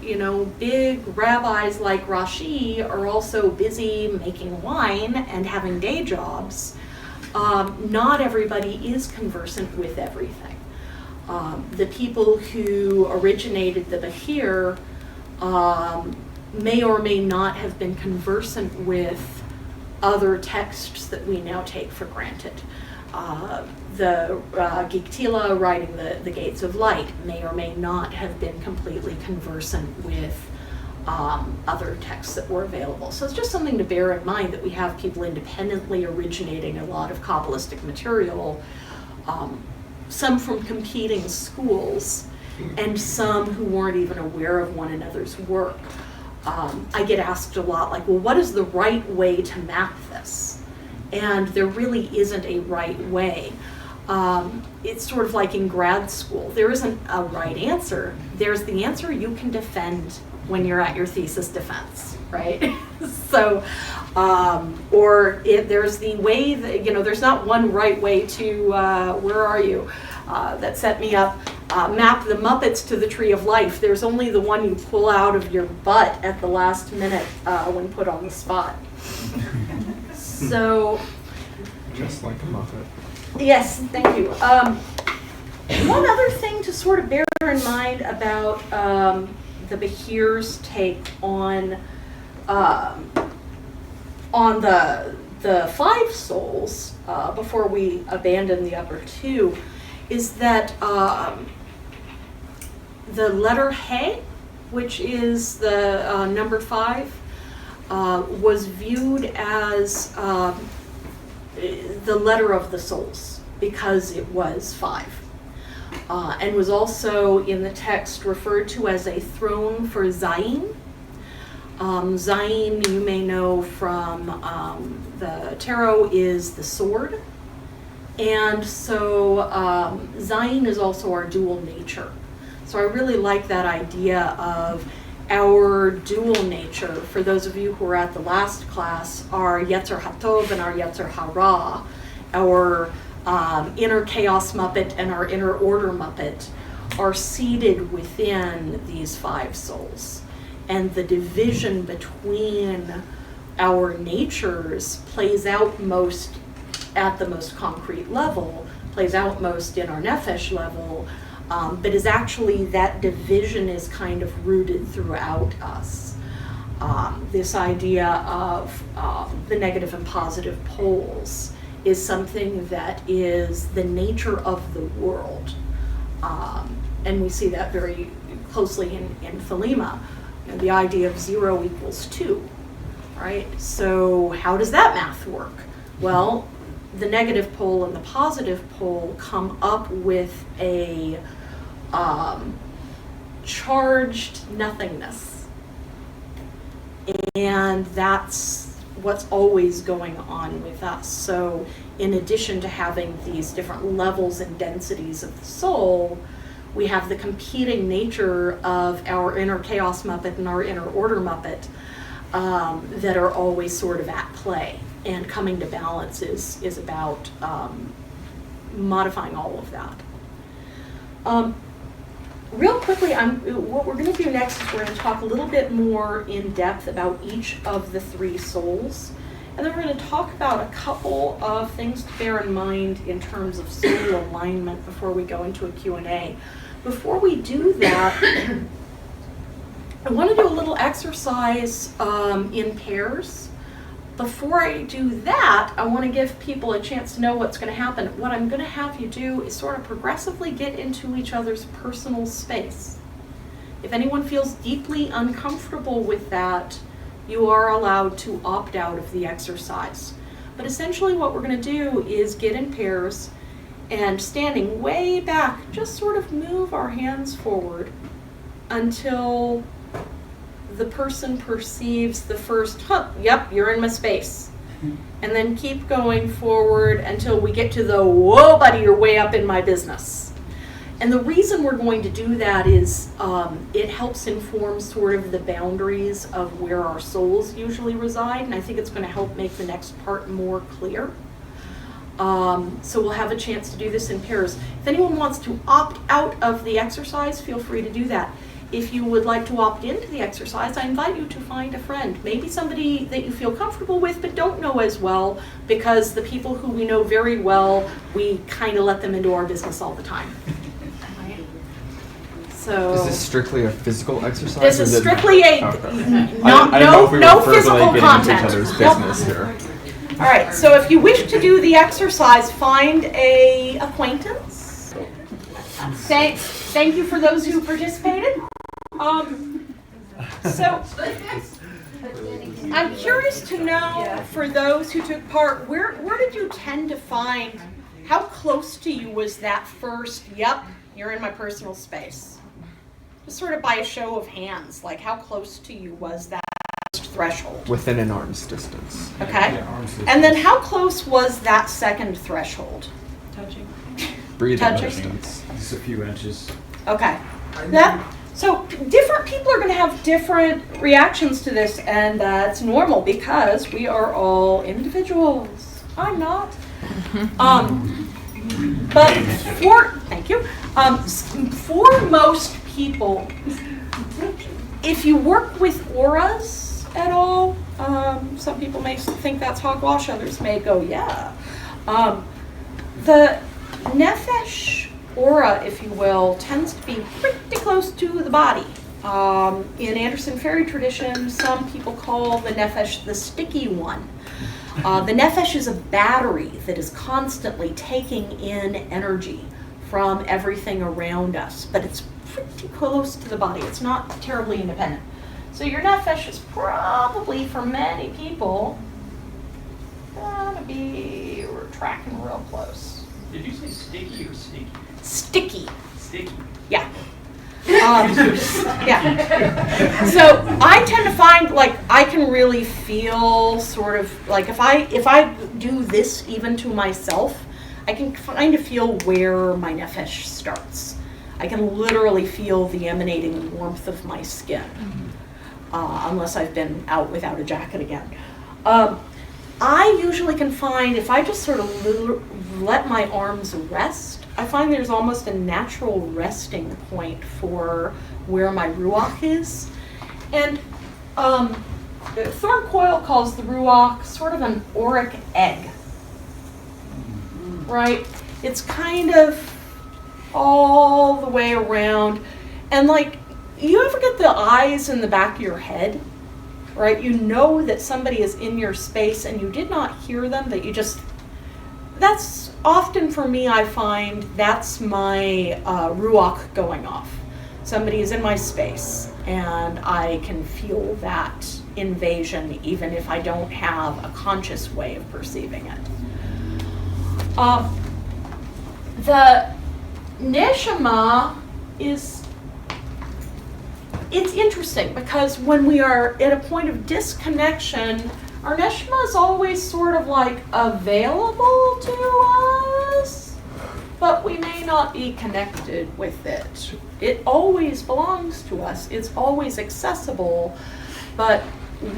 big rabbis like Rashi are also busy making wine and having day jobs, not everybody is conversant with everything. The people who originated the Bahir may or may not have been conversant with other texts that we now take for granted. The Giktila writing the Gates of Light may or may not have been completely conversant with other texts that were available. So it's just something to bear in mind, that we have people independently originating a lot of Kabbalistic material, some from competing schools, and some who weren't even aware of one another's work. I get asked a lot, like, well, what is the right way to map this? And there really isn't a right way. It's sort of like in grad school. There isn't a right answer. There's the answer you can defend when you're at your thesis defense, right? So, there's the way that, there's not one right way to, where are you? That set me up. Map the Muppets to the Tree of Life. There's only the one you pull out of your butt at the last minute when put on the spot. So, Just like a Muppet. yes, thank you. One other thing to sort of bear in mind about the Bahir's take on the 5 souls before we abandon the other 2 is that the letter He, which is the number 5, was viewed as the letter of the souls because it was 5, and was also in the text referred to as a throne for Zayin, Zayin, you may know from the tarot, is the sword. And so Zayin is also our dual nature. So I really like that idea of our dual nature. For those of you who were at the last class, our Yetzer HaTov and our Yetzer Hara, our inner chaos Muppet and our inner order Muppet, are seated within these 5 souls. And the division between our natures plays out most at the most concrete level, plays out most in our Nephesh level, but is actually, that division is kind of rooted throughout us. This idea of the negative and positive poles is something that is the nature of the world. And we see that very closely in Thelema. You know, the idea of 0 equals 2, right? So how does that math work? Well, the negative pole and the positive pole come up with a charged nothingness. And that's what's always going on with us. So in addition to having these different levels and densities of the soul, we have the competing nature of our inner chaos Muppet and our inner order Muppet that are always sort of at play. And coming to balance is about modifying all of that. Real quickly, what we're going to do next is we're going to talk a little bit more in depth about each of the 3 souls. And then we're going to talk about a couple of things to bear in mind in terms of soul alignment before we go into a Q&A. Before we do that, I want to do a little exercise in pairs. Before I do that, I want to give people a chance to know what's going to happen. What I'm going to have you do is sort of progressively get into each other's personal space. If anyone feels deeply uncomfortable with that, you are allowed to opt out of the exercise. But essentially what we're going to do is get in pairs and, standing way back, just sort of move our hands forward until the person perceives the first, yep, you're in my space. And then keep going forward until we get to the, whoa, buddy, you're way up in my business. And the reason we're going to do that is it helps inform sort of the boundaries of where our souls usually reside, and I think it's going to help make the next part more clear. So we'll have a chance to do this in pairs. If anyone wants to opt out of the exercise, feel free to do that. If you would like to opt into the exercise, I invite you to find a friend, maybe somebody that you feel comfortable with but don't know as well, because the people who we know very well, we kind of let them into our business all the time. Right? So Is this strictly a physical exercise? This is strictly a Okay. no physical content. Into each other's Nope. business here. All right, so if you wish to do the exercise, find a acquaintance. Thank you for those who participated. So I'm curious to know, for those who took part, where did you tend to find, how close to you was that first, yep, you're in my personal space? Just sort of by a show of hands, like how close to you was that threshold? Within an arm's distance. Okay. And then how close was that second threshold? Touching. Breathing Touching. distance. Just a few inches. Okay. So different people are going to have different reactions to this, and that's normal because we are all individuals. I'm not. But thank you. For most people, if you work with auras at all, some people may think that's hogwash, others may go, yeah. The Nephesh aura, if you will, tends to be pretty close to the body. In Anderson Fairy tradition, some people call the Nephesh the sticky one. The Nephesh is a battery that is constantly taking in energy from everything around us, but it's pretty close to the body. It's not terribly independent. So your Nephesh is probably, for many people, gonna be, we're tracking real close. Did you say sticky or sticky? Sticky. Sticky. Yeah. Yeah. So I tend to find like I can really feel sort of like if I do this even to myself, I can kind of feel where my Nephesh starts. I can literally feel the emanating warmth of my skin, unless I've been out without a jacket again. I usually can find, if I just sort of let my arms rest, I find there's almost a natural resting point for where my Ruach is. And Thorn Coyle calls the Ruach sort of an auric egg, right? It's kind of all the way around. And like, you ever get the eyes in the back of your head? Right, you know that somebody is in your space and you did not hear them, but you just, that's often for me, I find that's my Ruach going off. Somebody is in my space and I can feel that invasion even if I don't have a conscious way of perceiving it. The Neshamah is, it's interesting because when we are at a point of disconnection, our Neshamah is always sort of like available to us, but we may not be connected with it. It always belongs to us. It's always accessible, but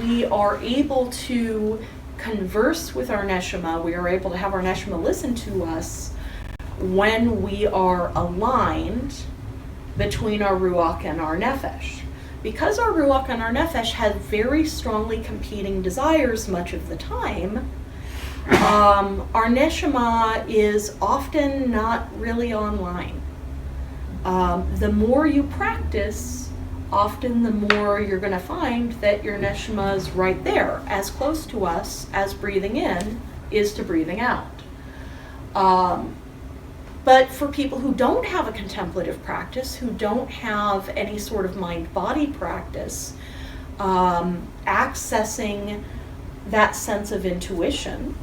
we are able to converse with our Neshamah. We are able to have our Neshamah listen to us when we are aligned between our Ruach and our Nephesh. Because our Ruach and our Nephesh have very strongly competing desires much of the time, our Neshamah is often not really online. The more you practice, often the more you're going to find that your Neshamah is right there, as close to us as breathing in is to breathing out. But for people who don't have a contemplative practice, who don't have any sort of mind-body practice, accessing that sense of intuition,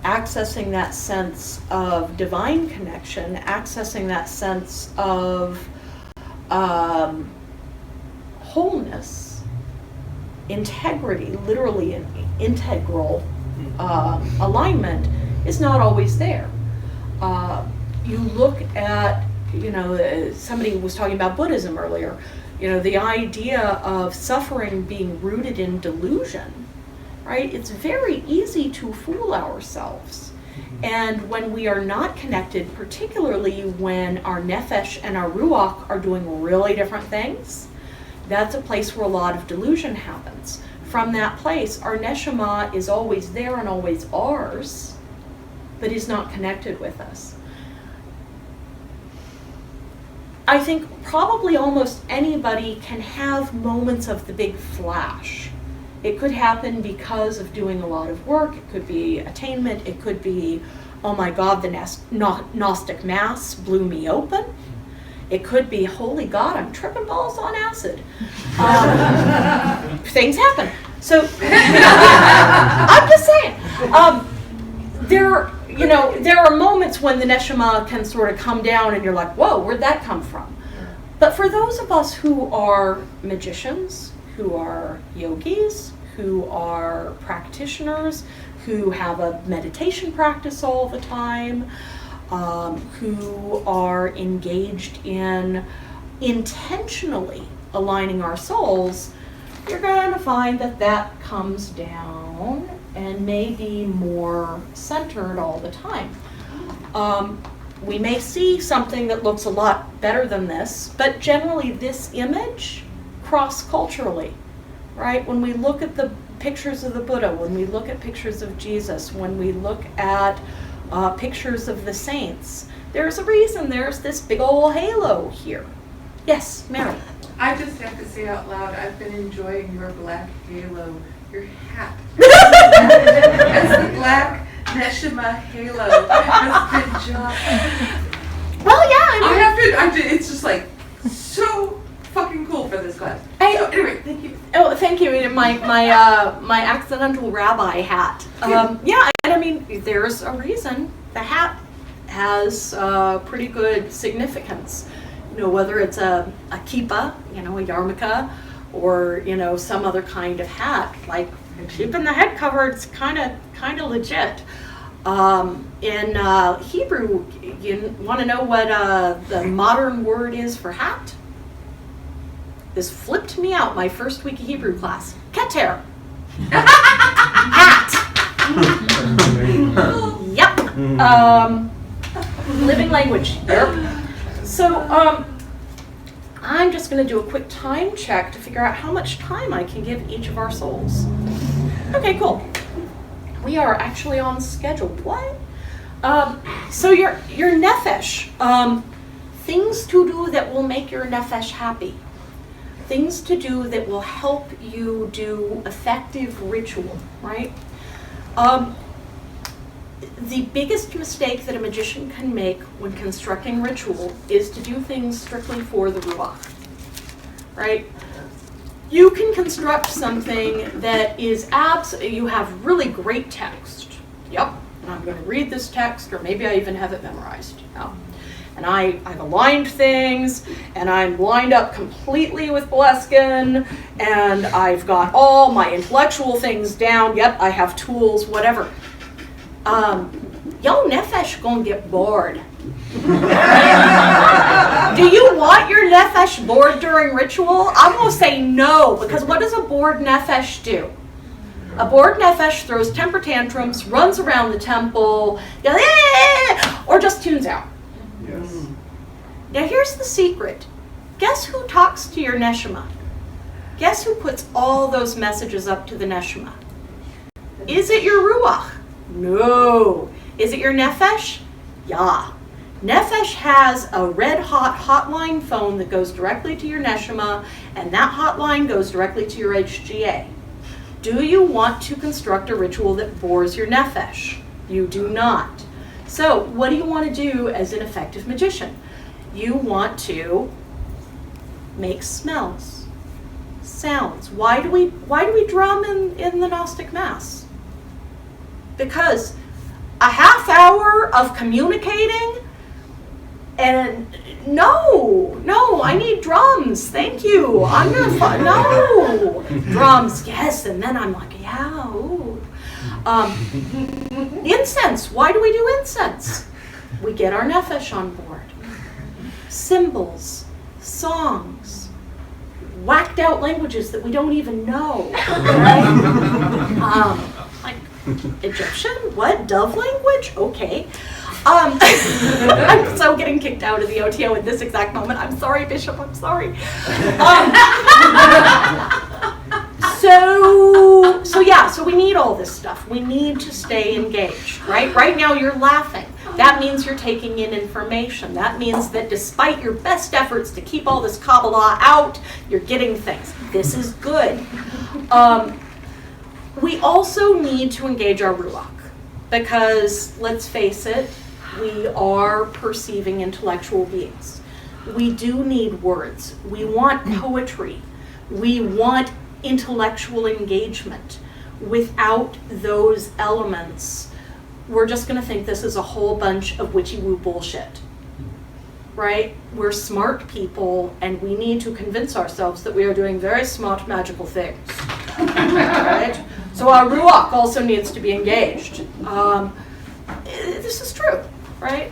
accessing that sense of divine connection, accessing that sense of wholeness, integrity, literally an integral alignment, is not always there. You look at, somebody was talking about Buddhism earlier, the idea of suffering being rooted in delusion, right? It's very easy to fool ourselves. And when we are not connected, particularly when our Nephesh and our Ruach are doing really different things, that's a place where a lot of delusion happens. From that place, our Neshamah is always there and always ours, but is not connected with us. I think probably almost anybody can have moments of the big flash. It could happen because of doing a lot of work. It could be attainment. It could be, oh my God, the Gnostic Mass blew me open. It could be, holy God, I'm tripping balls on acid. Things happen. So I'm just saying, there are moments when the Neshamah can sort of come down and you're like, whoa, where'd that come from? But for those of us who are magicians, who are yogis, who are practitioners, who have a meditation practice all the time, who are engaged in intentionally aligning our souls, you're going to find that that comes down and may be more centered all the time. We may see something that looks a lot better than this, but generally this image cross-culturally, right? When we look at the pictures of the Buddha, when we look at pictures of Jesus, when we look at pictures of the saints, there's a reason there's this big old halo here. Yes, Mary. I just have to say out loud, I've been enjoying your black halo, your hat. As the black Neshamah halo has been just... Well, yeah, I've been, it's just like so fucking cool for this class. So anyway, thank you. Oh, thank you. My accidental rabbi hat. Yeah, and I mean, there's a reason the hat has pretty good significance. whether it's a kippah, a yarmulke, or some other kind of hat. Like keeping the head covered is kind of legit. In Hebrew, you want to know what the modern word is for hat? This flipped me out my first week of Hebrew class. Keter. Hat. Yep. Living language. Yep. So I'm just going to do a quick time check to figure out how much time I can give each of our souls. Okay, cool. We are actually on schedule. What? So your Nephesh, things to do that will make your Nephesh happy. Things to do that will help you do effective ritual, right? The biggest mistake that a magician can make when constructing ritual is to do things strictly for the Ruach, right? You can construct something that is you have really great text. Yep, and I'm going to read this text, or maybe I even have it memorized. And I've aligned things, and I'm lined up completely with Bleskin, and I've got all my intellectual things down. Yep, I have tools, whatever. Yo Nephesh gonna get bored. Do you want your Nephesh bored during ritual? I'm gonna say no, because what does a bored Nephesh do? A bored Nephesh throws temper tantrums, runs around the temple, yells, or just tunes out. Yes. Now here's the secret. Guess who talks to your Neshamah? Guess who puts all those messages up to the Neshamah? Is it your Ruach? No. Is it your Nephesh? Yeah. Nephesh has a red hot hotline phone that goes directly to your Neshamah, and that hotline goes directly to your HGA. Do you want to construct a ritual that bores your Nephesh? You do not. So what do you want to do as an effective magician? You want to make smells, sounds. Why do we drum in the Gnostic Mass? Because a half hour of communicating, and no, I need drums. Thank you. I'm gonna no drums. Yes, and then I'm like, yeah. Ooh. Incense. Why do we do incense? We get our Nephesh on board. Symbols, songs, whacked out languages that we don't even know. Right? Like Egyptian? What? Dove language? Okay. I'm so getting kicked out of the O.T.O at this exact moment. I'm sorry, Bishop. I'm sorry. So we need all this stuff. We need to stay engaged, right? Right now you're laughing. That means you're taking in information. That means that despite your best efforts to keep all this Kabbalah out, you're getting things. This is good. We also need to engage our Ruach, because let's face it, we are perceiving intellectual beings. We do need words. We want poetry. We want intellectual engagement. Without those elements, we're just going to think this is a whole bunch of witchy-woo bullshit. Right? We're smart people, and we need to convince ourselves that we are doing very smart, magical things. Right? So our Ruach also needs to be engaged. This is true, right?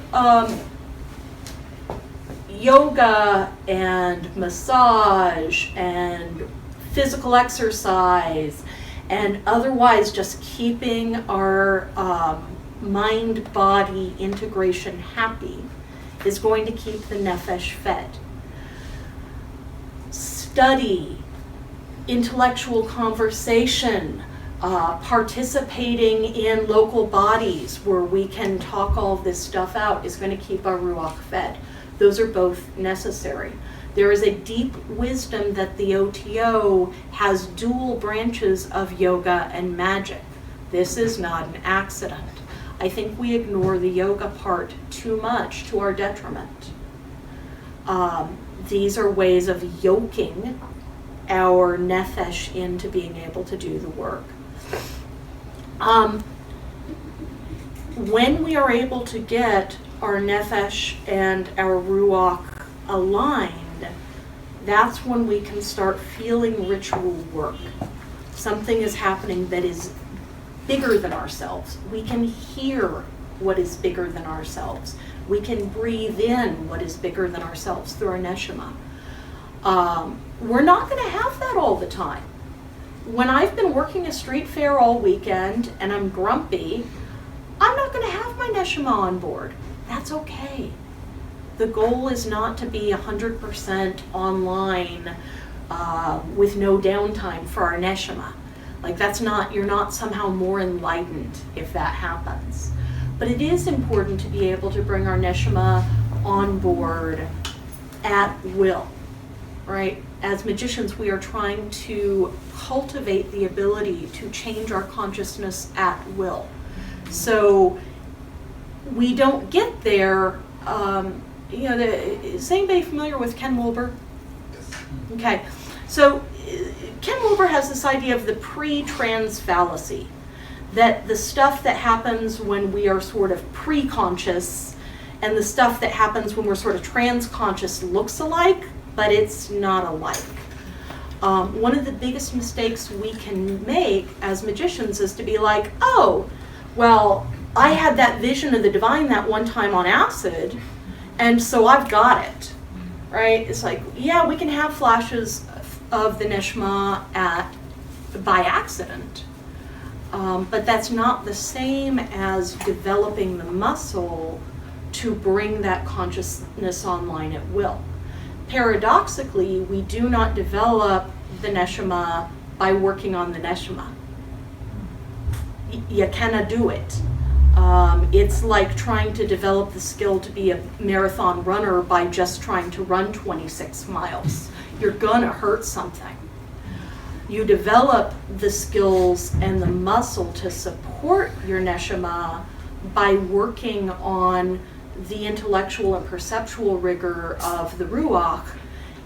Yoga and massage and physical exercise and otherwise just keeping our mind-body integration happy is going to keep the Nephesh fed. Study, intellectual conversation, participating in local bodies where we can talk all of this stuff out is going to keep our Ruach fed. Those are both necessary. There is a deep wisdom that the O.T.O has dual branches of yoga and magic. This is not an accident. I think we ignore the yoga part too much to our detriment. These are ways of yoking our Nephesh into being able to do the work. When we are able to get our Nephesh and our Ruach aligned, that's when we can start feeling ritual work. Something is happening that is bigger than ourselves. We can hear what is bigger than ourselves. We can breathe in what is bigger than ourselves through our Neshamah. We're not going to have that all the time. When I've been working a street fair all weekend and I'm grumpy, I'm not going to have my Neshamah on board. That's okay. The goal is not to be 100% online with no downtime for our Neshamah. Like that's not, you're not somehow more enlightened if that happens. But it is important to be able to bring our Neshamah on board at will, right? As magicians, we are trying to cultivate the ability to change our consciousness at will. So we don't get there, is anybody familiar with Ken Wilber? Okay, so Ken Wilber has this idea of the pre-trans fallacy, that the stuff that happens when we are sort of pre-conscious and the stuff that happens when we're sort of trans-conscious looks alike, but it's not alike. One of the biggest mistakes we can make as magicians is to be like, oh, well, I had that vision of the divine that one time on acid, and so I've got it, right? It's like, yeah, we can have flashes of the Neshamah by accident, but that's not the same as developing the muscle to bring that consciousness online at will. Paradoxically, we do not develop the Neshamah by working on the Neshamah. You cannot do it. It's like trying to develop the skill to be a marathon runner by just trying to run 26 miles. You're gonna hurt something. You develop the skills and the muscle to support your Neshamah by working on the intellectual and perceptual rigor of the Ruach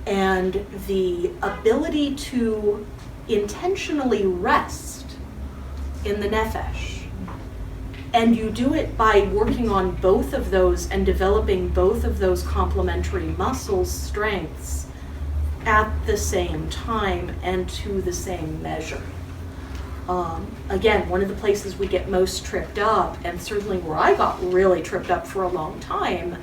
and the ability to intentionally rest in the Nephesh. And you do it by working on both of those and developing both of those complementary muscles, strengths, at the same time and to the same measure. Again, one of the places we get most tripped up, and certainly where I got really tripped up for a long time,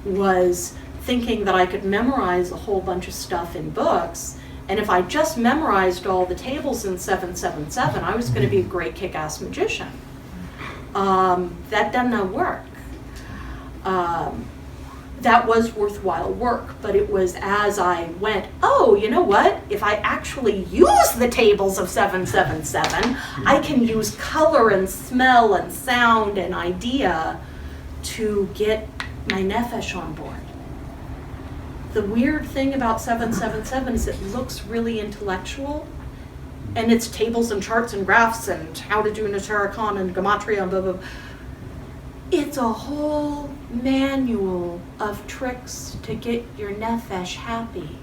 was thinking that I could memorize a whole bunch of stuff in books, and if I just memorized all the tables in 777, I was going to be a great kick-ass magician. That doesn't work. That was worthwhile work, but it was as I went, oh, you know what? If I actually use the tables of 777, I can use color and smell and sound and idea to get my Nephesh on board. The weird thing about 777 is it looks really intellectual, and it's tables and charts and graphs and how to do Natarikon and Gematria and blah, blah, blah. It's a whole manual of tricks to get your Nephesh happy.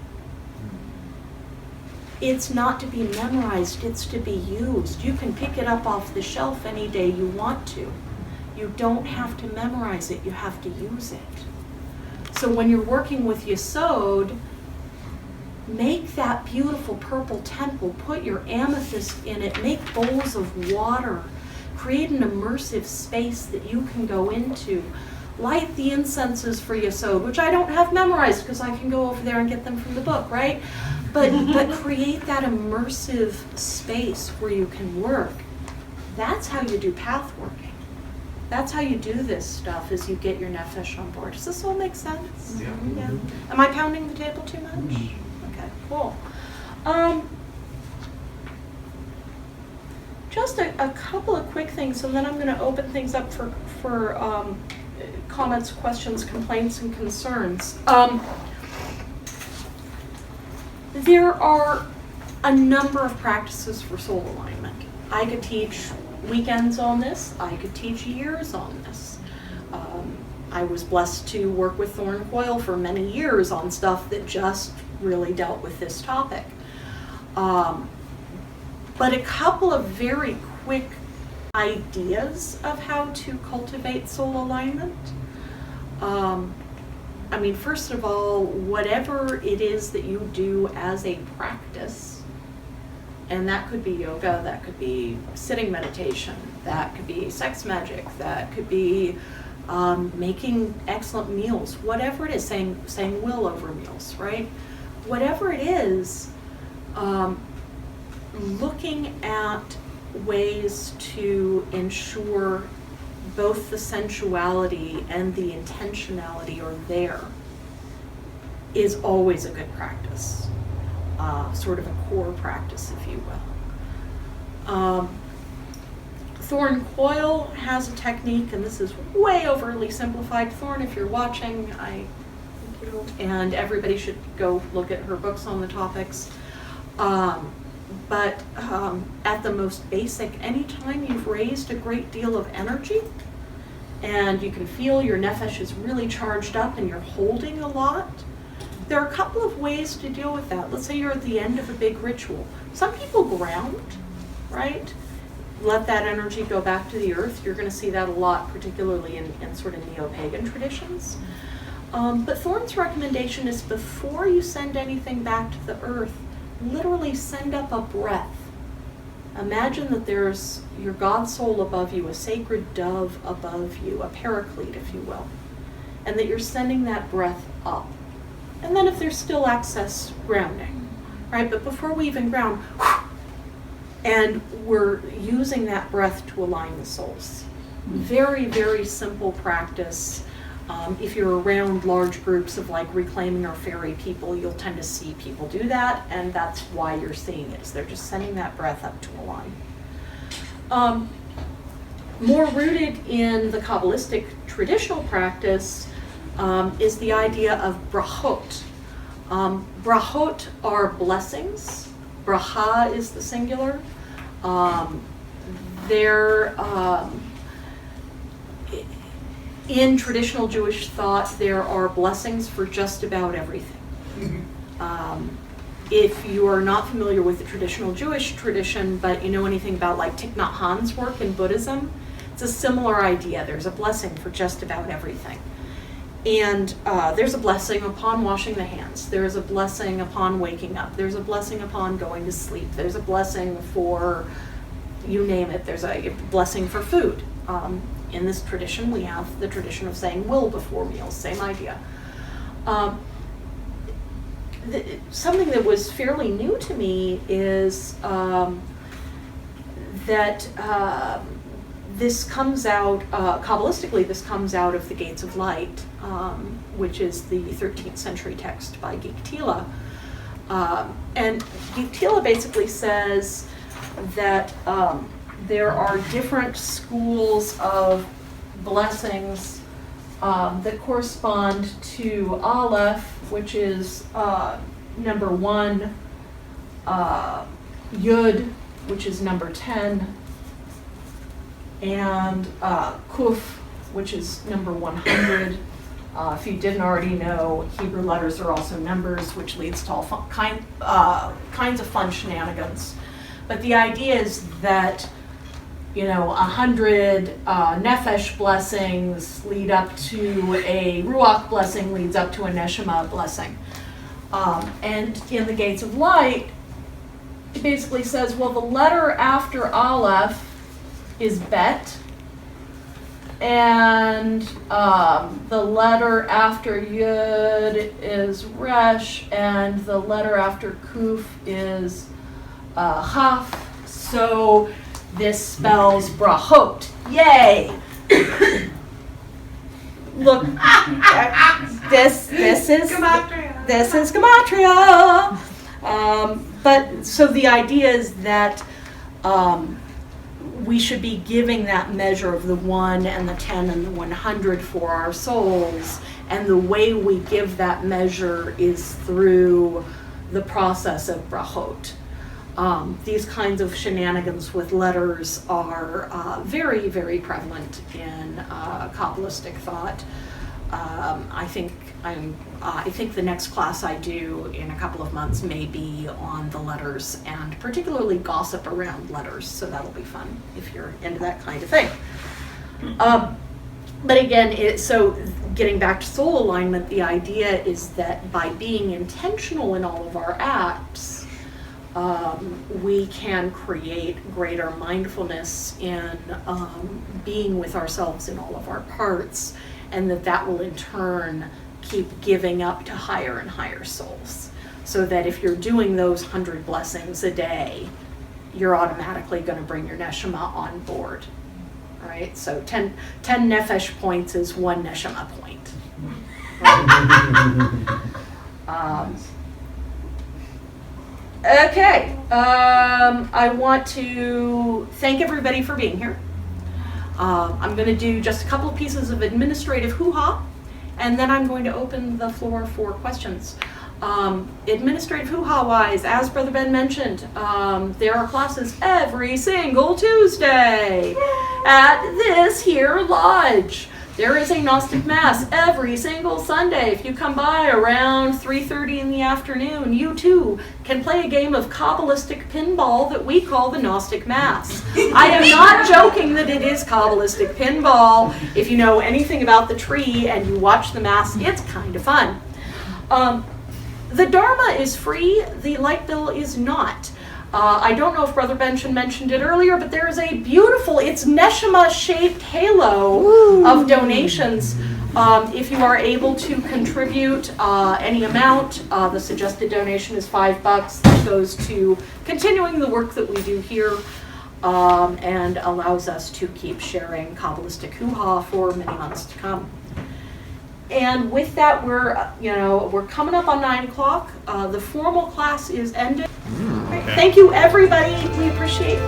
It's not to be memorized, it's to be used. You can pick it up off the shelf any day you want to. You don't have to memorize it, you have to use it. So when you're working with Yesod, make that beautiful purple temple, put your amethyst in it, make bowls of water, create an immersive space that you can go into. Light the incenses for Yesod, which I don't have memorized because I can go over there and get them from the book, right? But create that immersive space where you can work. That's how you do path working. That's how you do this stuff, is you get your Nephesh on board. Does this all make sense? Yeah. Yeah. Am I pounding the table too much? Okay, cool. Just a couple of quick things, and then I'm going to open things up for comments, questions, complaints, and concerns. There are a number of practices for soul alignment. I could teach weekends on this. I could teach years on this. I was blessed to work with Thorn Coil for many years on stuff that just really dealt with this topic. But a couple of very quick ideas of how to cultivate soul alignment. I mean, first of all, whatever it is that you do as a practice, and that could be yoga, that could be sitting meditation, that could be sex magic, that could be making excellent meals, whatever it is, saying will over meals, right? Whatever it is, looking at ways to ensure both the sensuality and the intentionality are there is always a good practice, sort of a core practice, if you will. Thorn Coil has a technique, and this is way overly simplified. Thorn, if you're watching, I thank you, and everybody should go look at her books on the topics. But at the most basic, anytime you've raised a great deal of energy and you can feel your Nephesh is really charged up and you're holding a lot, there are a couple of ways to deal with that. Let's say you're at the end of a big ritual. Some people ground, right? Let that energy go back to the earth. You're going to see that a lot, particularly in sort of neo-pagan traditions. But Thorne's recommendation is before you send anything back to the earth, literally send up a breath. Imagine that there's your God soul above you, a sacred dove above you, a paraclete, if you will, and that you're sending that breath up. And then if there's still excess, grounding, right? But before we even ground, and we're using that breath to align the souls. Very, very simple practice. If you're around large groups of like reclaiming or fairy people, you'll tend to see people do that, and that's why you're seeing it, is they're just sending that breath up to align. More rooted in the Kabbalistic traditional practice is the idea of brachot. Brachot are blessings. Bracha is the singular. In traditional Jewish thought, there are blessings for just about everything. If you are not familiar with the traditional Jewish tradition, but you know anything about like Thich Nhat Hanh's work in Buddhism, it's a similar idea. There's a blessing for just about everything. And there's a blessing upon washing the hands. There's a blessing upon waking up. There's a blessing upon going to sleep. There's a blessing for, you name it. There's a blessing for food. In this tradition, we have the tradition of saying will before meals, same idea. Something that was fairly new to me is that this comes out, Kabbalistically, this comes out of the Gates of Light, which is the 13th century text by Giktila. And Giktila basically says that there are different schools of blessings that correspond to Aleph, which is number 1, Yud, which is number 10, and Kuf, which is number 100. If you didn't already know, Hebrew letters are also numbers, which leads to all kinds of fun shenanigans. But the idea is that 100 Nephesh blessings lead up to a Ruach blessing, leads up to a Neshamah blessing. And in the Gates of Light, it basically says, well, the letter after Aleph is Bet, and the letter after Yud is Resh, and the letter after Kuf is Chaf. So this spells brachot. Yay! Look, this is Gematria. This is gematria. But so the idea is that we should be giving that measure of the 1 and the 10 and the 100 for our souls, and the way we give that measure is through the process of brachot. These kinds of shenanigans with letters are very, very prevalent in Kabbalistic thought. I think the next class I do in a couple of months may be on the letters, and particularly gossip around letters, so that'll be fun if you're into that kind of thing. But again, so getting back to soul alignment, the idea is that by being intentional in all of our acts, we can create greater mindfulness in being with ourselves in all of our parts, and that will in turn keep giving up to higher and higher souls. So that if you're doing those 100 blessings a day, you're automatically going to bring your Neshamah on board. All right, so 10 Nephesh points is 1 Neshamah point. Okay, I want to thank everybody for being here. I'm going to do just a couple of pieces of administrative hoo-ha, and then I'm going to open the floor for questions. Administrative hoo-ha wise, as Brother Ben mentioned, there are classes every single Tuesday at this here lodge. There is a Gnostic Mass every single Sunday. If you come by around 3:30 in the afternoon, you too can play a game of Kabbalistic pinball that we call the Gnostic Mass. I am not joking that it is Kabbalistic pinball. If you know anything about the tree and you watch the Mass, it's kind of fun. The Dharma is free, the light bill is not. I don't know if Brother Benson mentioned it earlier, but there is a beautiful, it's Neshamah-shaped halo of donations. If you are able to contribute any amount, the suggested donation is $5. That goes to continuing the work that we do here and allows us to keep sharing Kabbalistic hoo-ha for many months to come. And with that, we're coming up on 9 o'clock. The formal class is ended. Okay. Thank you, everybody. We appreciate